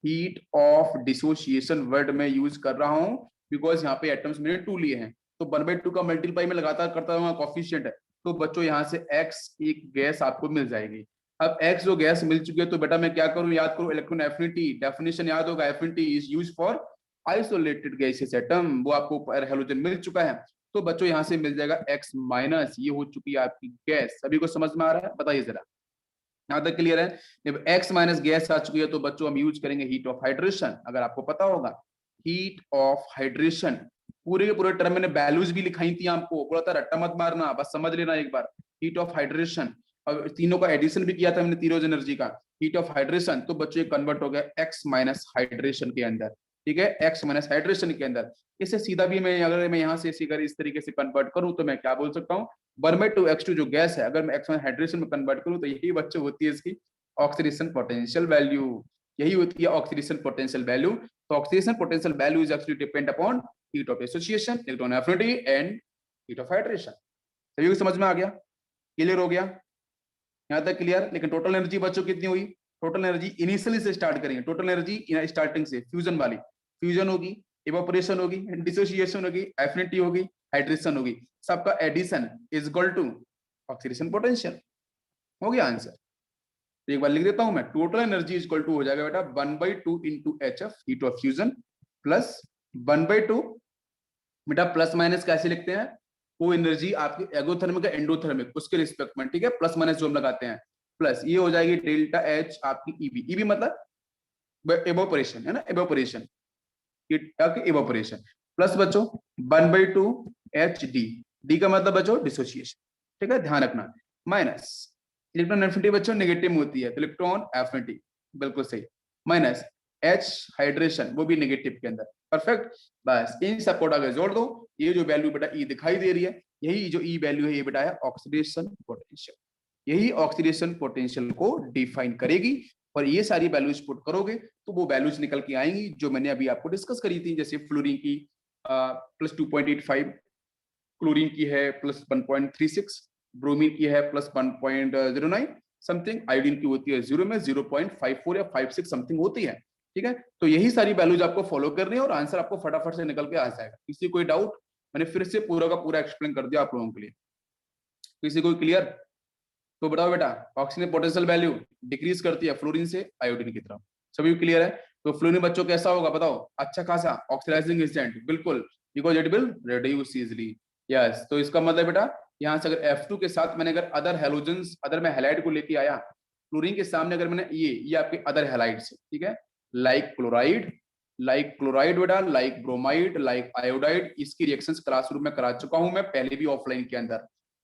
Heat of dissociation word में यूज कर रहा हूं बिकॉज यहाँ पे एटम्स मैंने 2 लिए हैं। तो 1/2 का मल्टीप्लाई में लगातार करता हूँ, कॉफिशिएंट है। तो बच्चों यहाँ से X एक गैस आपको मिल जाएगी। अब X जो गैस मिल चुकी है तो बेटा मैं क्या करूं? याद करो इलेक्ट्रॉन एफिनिटी, डेफिनेशन याद होगा, affinity is used for isolated gases atom, वो आपको हेलोजन मिल चुका है। तो बच्चों यहाँ से मिल जाएगा X माइनस, ये हो चुकी है आपकी गैस। सभी को समझ में आ रहा है? बताइए जरा, यहाँ तक क्लियर है? जब X माइनस गैस आ चुकी है तो बच्चों हम यूज करेंगे हीट ऑफ हाइड्रेशन। अगर आपको पता होगा हीट ऑफ हाइड्रेशन, पूरे के पूरे टर्म मैंने वैल्यूज भी लिखाई थी आपको, बोला था रट्टा मत मारना, बस समझ लेना एक बार। हीट ऑफ हाइड्रेशन और तीनों का एडिशन भी किया था हमने तीनों एनर्जी का, हीट ऑफ हाइड्रेशन, तो बच्चों ये कन्वर्ट हो गया x माइनस हाइड्रेशन के अंदर, ठीक है, x माइनस हाइड्रेशन के अंदर। इसे सीधा भी मैं अगर मैं यहाँ से इस तरीके से कन्वर्ट करूँ तो मैं क्या बोल सकता हूँ, 1/2x2 जो गैस है, अगर मैं x माइनस हाइड्रेशन में कन्वर्ट करूँ तो यही बच्चों होती है इसकी ऑक्सीडेशन पोटेंशियल वैल्यू, यही होती है ऑक्सीडेशन पोटेंशियल वैल्यू। तो oxidation potential value is actually depend upon heat of association, electron affinity and heat of hydration. सभी को समझ में आ गया, क्लियर हो गया यहाँ तक, क्लियर। लेकिन टोटल एनर्जी बच्चों कितनी हुई, टोटल एनर्जी इनिशियली से स्टार्ट करेंगे, टोटल एनर्जी स्टार्टिंग से फ्यूजन वाली, फ्यूजन होगी, इवेपोरेशन होगी, डिसोसिएशन होगी, एफिनिटी होगी, हाइड्रेशन होगी, सबका addition is equal to oxidation potential. हो गया आंसर। तो एक बार लिख देता हूं मैं, total energy is equal to हो जाएगा बेटा 1/2 into HF heat of fusion plus 1/2 बेटा प्लस माइनस कैसे लिखते हैं, वो एनर्जी आपके एगोथर्मिक एंडोथर्मिक उसके रिस्पेक्ट में, ठीक है, प्लस माइनस जो हम लगाते हैं, प्लस ये हो जाएगी डेल्टा H आपकी EB, EB मतलब एवोपरेशन है ना, एवोपरेशन, एवोपरेशन, प्लस बच्चों 1/2 HD, D का मतलब बच्चों डिसोसिएशन, ठीक है, ध्यान रखना, माइनस इलेक्ट्रॉन एफिनिटी बच्चों नेगेटिव में होती है, तो इलेक्ट्रॉन एफिनिटी बिल्कुल सही, माइनस H हाइड्रेशन वो भी नेगेटिव के अंदर, परफेक्ट। बस इन सब को आगे जोड़ दो, ये जो वैल्यू बेटा E दिखाई दे रही है, यही जो E वैल्यू है ये बेटा है ऑक्सीडेशन पोटेंशियल, यही ऑक्सीडेशन पोटेंशियल को डिफाइन करेगी। और ये सारी वैल्यूज पुट करोगे तो वो वैल्यूज निकल के आएंगी जो मैंने अभी आपको डिस्कस करी थी, जैसे फ्लोरीन की प्लस 2.85, क्लोरीन की है प्लस 1.36, ब्रोमीन की है प्लस 1.09 समथिंग, आयोडीन की होती है 0 में 0.54 या 56 समथिंग होती है, ठीक है। तो यही सारी वैल्यूज आपको फॉलो करनी है और आंसर आपको फटाफट से निकल के आ जाएगा। किसी कोई डाउट, मैंने फिर से पूरा का पूरा एक्सप्लेन कर दिया आप लोगों के लिए, किसी को क्लियर? तो बताओ बेटा, ऑक्सीजन पोटेंशियल वैल्यू डिक्रीज करती है फ्लोरीन से आयोडीन की तरफ, सभी क्लियर है? तो फ्लोरीन बच्चों कैसा होगा बताओ, अच्छा खासा ऑक्सीडाइजिंग एजेंट, बिल्कुल, because it will reduce easily, yes. तो इसका मतलब बेटा यहाँ से अगर F2 के साथ मैंने अगर अदर हैलोजेंस, अदर मैं हैलाइड को लेके आया फ्लोरीन के सामने, अगर मैंने ये आपके अदर हैलाइड्स, ठीक है, लाइक क्लोराइड बेटा, लाइक ब्रोमाइड, लाइक आयोडाइड, इसकी रिएक्शंस क्लासरूम में करा चुका हूं मैं पहले भी ऑफलाइन के अंदर।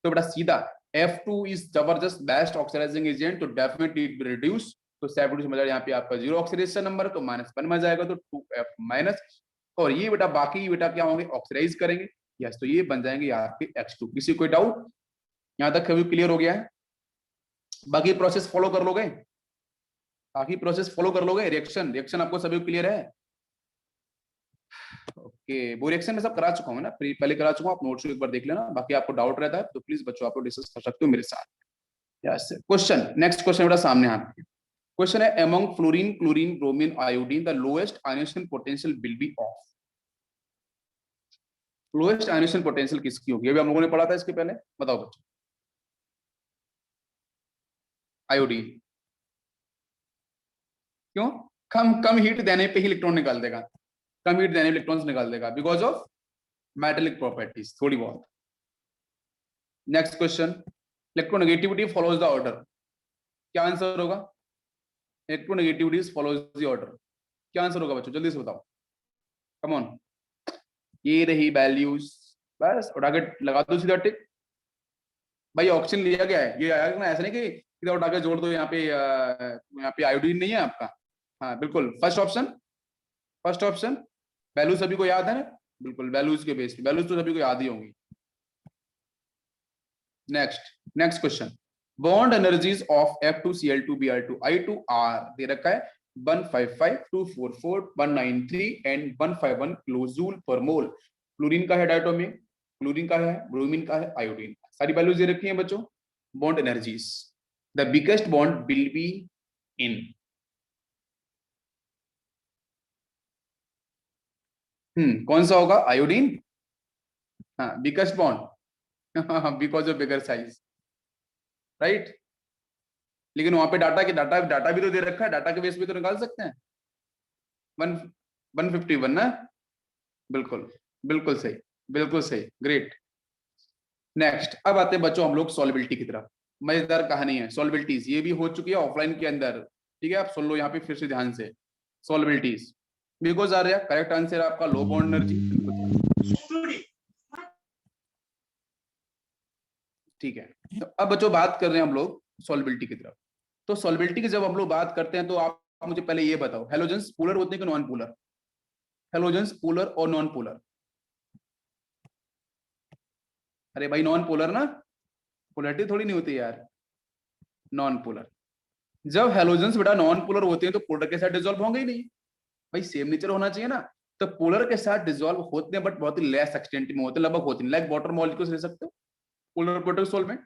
तो बेटा सीधा F2 इज जबरदस्त बेस्ट ऑक्सीडाइजिंग एजेंट, तो डेफिनेटली इट विल रिड्यूस, तो 72 समझ यहाँ पे आपका 0 ऑक्सीडेशन नंबर, तो -1 में जाएगा तो 2F माइनस, और ये बेटा बाकी बेटा क्या होंगे, ऑक्सीडाइज करेंगे, यस, तो ये बन जाएंगे आपके X2। किसी कोई डाउट यहाँ तक कभी क्लियर हो गया है? बाकी प्रोसेस फॉलो कर लोगे, बाकी प्रोसेस फॉलो कर लोगे, रिएक्शन आपको सभी क्लियर है? ओके, वो रिएक्शन में सब करा चुका हूं ना, पहले करा चुका हूं, आप नोट्स एक बार देख लेना, बाकी आपको डाउट रहता है तो प्लीज बच्चों आप लोग डिस्कस कर सकते हो मेरे साथ। यस, क्वेश्चन, नेक्स्ट क्वेश्चन बेटा सामने हाथ, क्वेश्चन है among fluorine, chlorine, bromine, iodine the lowest ionisation potential will be of, lowest ionisation potential किसकी होगी, अभी हम लोगों ने पढ़ा था इसके पहले, बताओ बच्चों। आयोडीन, क्यों? कम हीट देने पे ही इलेक्ट्रॉन निकाल देगा, कम हीट देने पे इलेक्ट्रॉन्स निकाल देगा, बिकॉज ऑफ मेटेलिक प्रॉपर्टीज थोड़ी बहुत। Next question, electronegativity follows the order, क्या आंसर होगा? इलेक्ट्रोनेगेटिविटी फॉलोज द ऑर्डर, क्या आंसर होगा बच्चों, जल्दी से बताओ, कम ऑन। ये रही वैल्यूज, बस उठा के लगा दो सीधा टिक। भाई ऑप्शन लिया गया है, ये आया ना, ऐसा नहीं कि सीधा उठा के जोड़ दो, यहाँ पे आयोडीन नहीं है आपका, हाँ बिल्कुल, फर्स्ट ऑप्शन वैल्यू सभी को याद है ना, बिल्कुल वैल्यूज के बेस पे, वैल्यूज तो सभी को याद ही होंगी। Next question, bond energies of F2Cl2Br2 I2R दे रखा है 155, 244, 193 एंड 151 किलोजूल पर मोल। क्लोरीन का है डायटोमिक, क्लोरीन का है, ब्रोमीन का है, आयोडीन, सारी वैल्यूज दे रखी हैं बच्चों। Bond energies, the biggest bond will be in, कौन सा होगा? आयोडीन, हाँ, biggest bond because of bigger size, right. लेकिन वहां पे डाटा भी तो दे रखा है, डाटा के बेस पे तो निकाल सकते हैं। 151 ना, बिल्कुल सही, ग्रेट। नेक्स्ट, अब आते हैं बच्चों हम लोग सॉल्युबिलिटी की तरफ। मजेदार कहानी है सॉल्युबिलिटीज, ये भी हो चुकी है ऑफलाइन के अंदर, ठीक है, आप सुन लो यहाँ पे फिर से ध्यान से। सॉल्युबिलिटीज बिकॉज आ रहा है, करेक्ट आंसर आपका लो बॉन्ड एनर्जी, ठीक है। तो अब बच्चों बात कर रहे हैं हम लोग सॉल्युबिलिटी की तरफ। तो सॉल्युबिलिटी की जब हम लोग बात करते हैं तो आप मुझे पहले ये बताओ, हैलोजेंस पोलर होते हैं कि नॉन पोलर? हैलोजेंस पोलर और नॉन पोलर? अरे भाई नॉन पोलर ना, पोलरिटी थोड़ी नहीं होती यार, नॉन पोलर। जब हैलोजेंस बेटा नॉन पोलर होते हैं तो पोलर के साथ डिसॉल्व होंगे ही नहीं, भाई सेम नेचर होना चाहिए ना। तो पोलर के साथ डिसॉल्व होते हैं बट बहुत ही लेस एक्सटेंट में होते हैं, लगभग होते हैं, लाइक वाटर मॉलिक्यूल्स ले सकते हो पोलर प्रोटोकॉल सॉल्वेंट।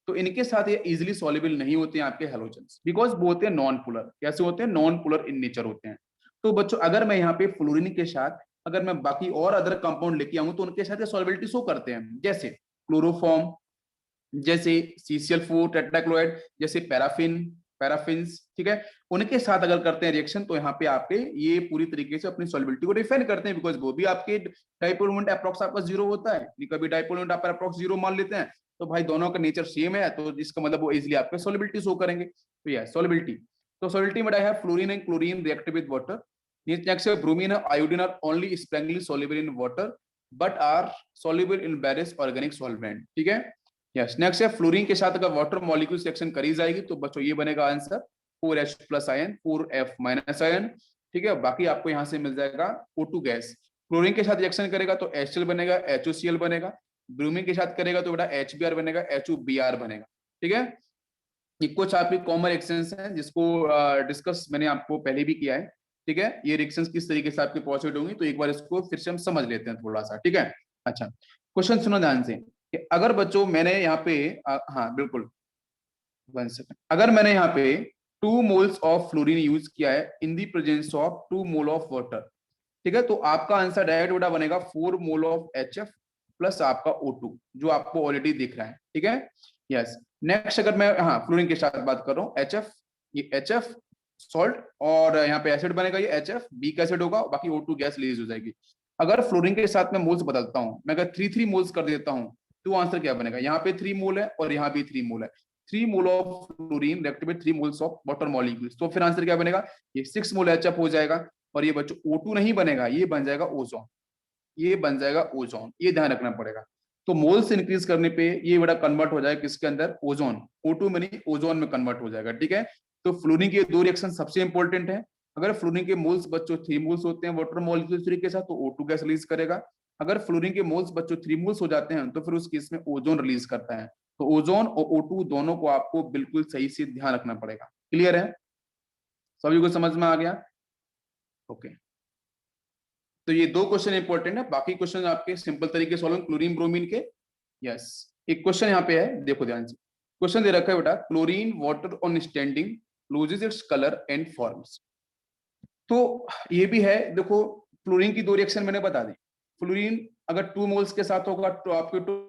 तो इनके साथ ये इजीली सॉल्युबल नहीं होते हैं आपके हैलोजेंस, बिकॉज वो होते हैं नॉन पोलर। कैसे होते हैं? नॉन पोलर इन नेचर होते हैं। तो बच्चों अगर मैं यहाँ पे फ्लोरीन के साथ अगर मैं बाकी और अदर कंपाउंड लेके आऊं तो उनके साथ ये सॉल्युबिलिटी शो करते हैं, जैसे क्लोरोफॉर्म, जैसे CCl4 टेट्राक्लोराइड, जैसे पैराफिन्स, ठीक है। उनके साथ अगर करते हैं रिएक्शन तो यहाँ पे आपके ये पूरी तरीके से अपनी सॉल्युबिलिटी को डिफाइन करते हैं, बिकॉज वो भी आपके डाइपोल मोमेंट अप्रॉक्स आपका 0 होता है, कभी डाइपोल मोमेंट आप अप्रॉक्स 0 मान लेते हैं, तो भाई दोनों का नेचर सेम है, तो इसका मतलब वो इजीली आपके सॉल्युबिलिटी शो करेंगे। तो यह सॉल्युबिलिटी, तो सॉल्युबिलिटी में है fluorine and chlorine react with water, next bromine and iodine are only sparingly soluble in water but are soluble in various organic solvent, ठीक है। यस, नेक्स्ट है फ्लोरीन के साथ अगर वाटर मॉलिक्यूल रिएक्शन करी जाएगी तो बच्चों ये बनेगा answer 4H plus ion 4F minus ion, ठीक है। बाकी आपको यहाँ से मिल जाएगा O2 गैस। क्लोरीन के साथ रिएक्शन करेगा तो HCl बनेगा, HOCl बनेगा। ब्रोमीन के साथ करेगा तो बेटा HBr बनेगा, HOBr बनेगा, ठीक है। ये कुछ आपकी कॉमन रिएक्शंस हैं जिसको डिस्कस मैंने आपको पहले भी किया है, ठीक है। ये रिएक्शंस किस तरीके से आपके पॉसिबल होंगी तो एक बार इसको फिर से हम समझ लेते हैं थोड़ा सा, ठीक है। अच्छा, क्वेश्चन सुनो ध्यान से कि अगर बच्चों मैंने यहाँ पे हाँ बिल्कुल, 1 सेकंड, अगर मैंने यहाँ पे 2 मोल्स ऑफ फ्लोरीन यूज किया है in the presence of 2 mole of water, ठीक है, तो आपका आंसर डायरेक्ट बेटा बनेगा 4 मोल ऑफ HF प्लस आपका O2 जो आपको ऑलरेडी दिख रहा है, ठीक है। यस, नेक्स्ट अगर मैं हाँ फ्लोरीन के साथ बात कर रहा हूँ, HF, ये HF सॉल्ट और यहाँ पे एसिड बनेगा, ये HF वीक एसिड होगा, बाकी O2 गैस रिलीज हो जाएगी। अगर फ्लोरीन के साथ मैं मोल्स बदलता हूँ, मैं अगर 3 मोल्स कर देता हूँ तो आंसर क्या बनेगा? यहाँ पे 3 मोल है और यहाँ भी 3 मोल है, 3 mole of fluorine react with 3 moles of water molecules, तो फिर आंसर क्या बनेगा? ये 6 मोल HF हो जाएगा और ये बच्चों O2 नहीं बनेगा, ये बन जाएगा ओजोन, ये बन जाएगा ओजोन, ये ध्यान रखना पड़ेगा। तो मोल्स इंक्रीज करने पे ये बड़ा कन्वर्ट हो जाएगा किसके अंदर? ओजोन, O2 में नहीं ओजोन में कन्वर्ट हो जाएगा, ठीक है। तो फ्लोरीन के 2 रिएक्शन सबसे इंपॉर्टेंट है। अगर फ्लोरीन के मोल्स बच्चों 3 मोल्स होते हैं वाटर मॉलिक्यूल 3 के साथ तो O2 गैस रिलीज करेगा। अगर फ्लोरीन के मोल्स बच्चों 3 मोल्स हो जाते हैं तो फिर उस केस में ओजोन रिलीज करता है। तो ओजोन और O2 दोनों को आपको बिल्कुल सही से ध्यान रखना पड़ेगा। क्लियर है? सभी को समझ में आ गया? ओके, तो ये 2 क्वेश्चन इंपॉर्टेंट है, बाकी क्वेश्चन आपके सिंपल तरीके से सॉल्व क्लोरीन ब्रोमीन के। यस, एक क्वेश्चन यहाँ पे है, देखो ध्यान से, क्वेश्चन दे रखा है बेटा, chlorine water on standing loses its colour and forms. तो ये भी है, देखो फ्लोरीन की 2 रिएक्शन मैंने बता दी। फ्लोरीन अगर 2 मोल्स के साथ होगा तो आपके टोटल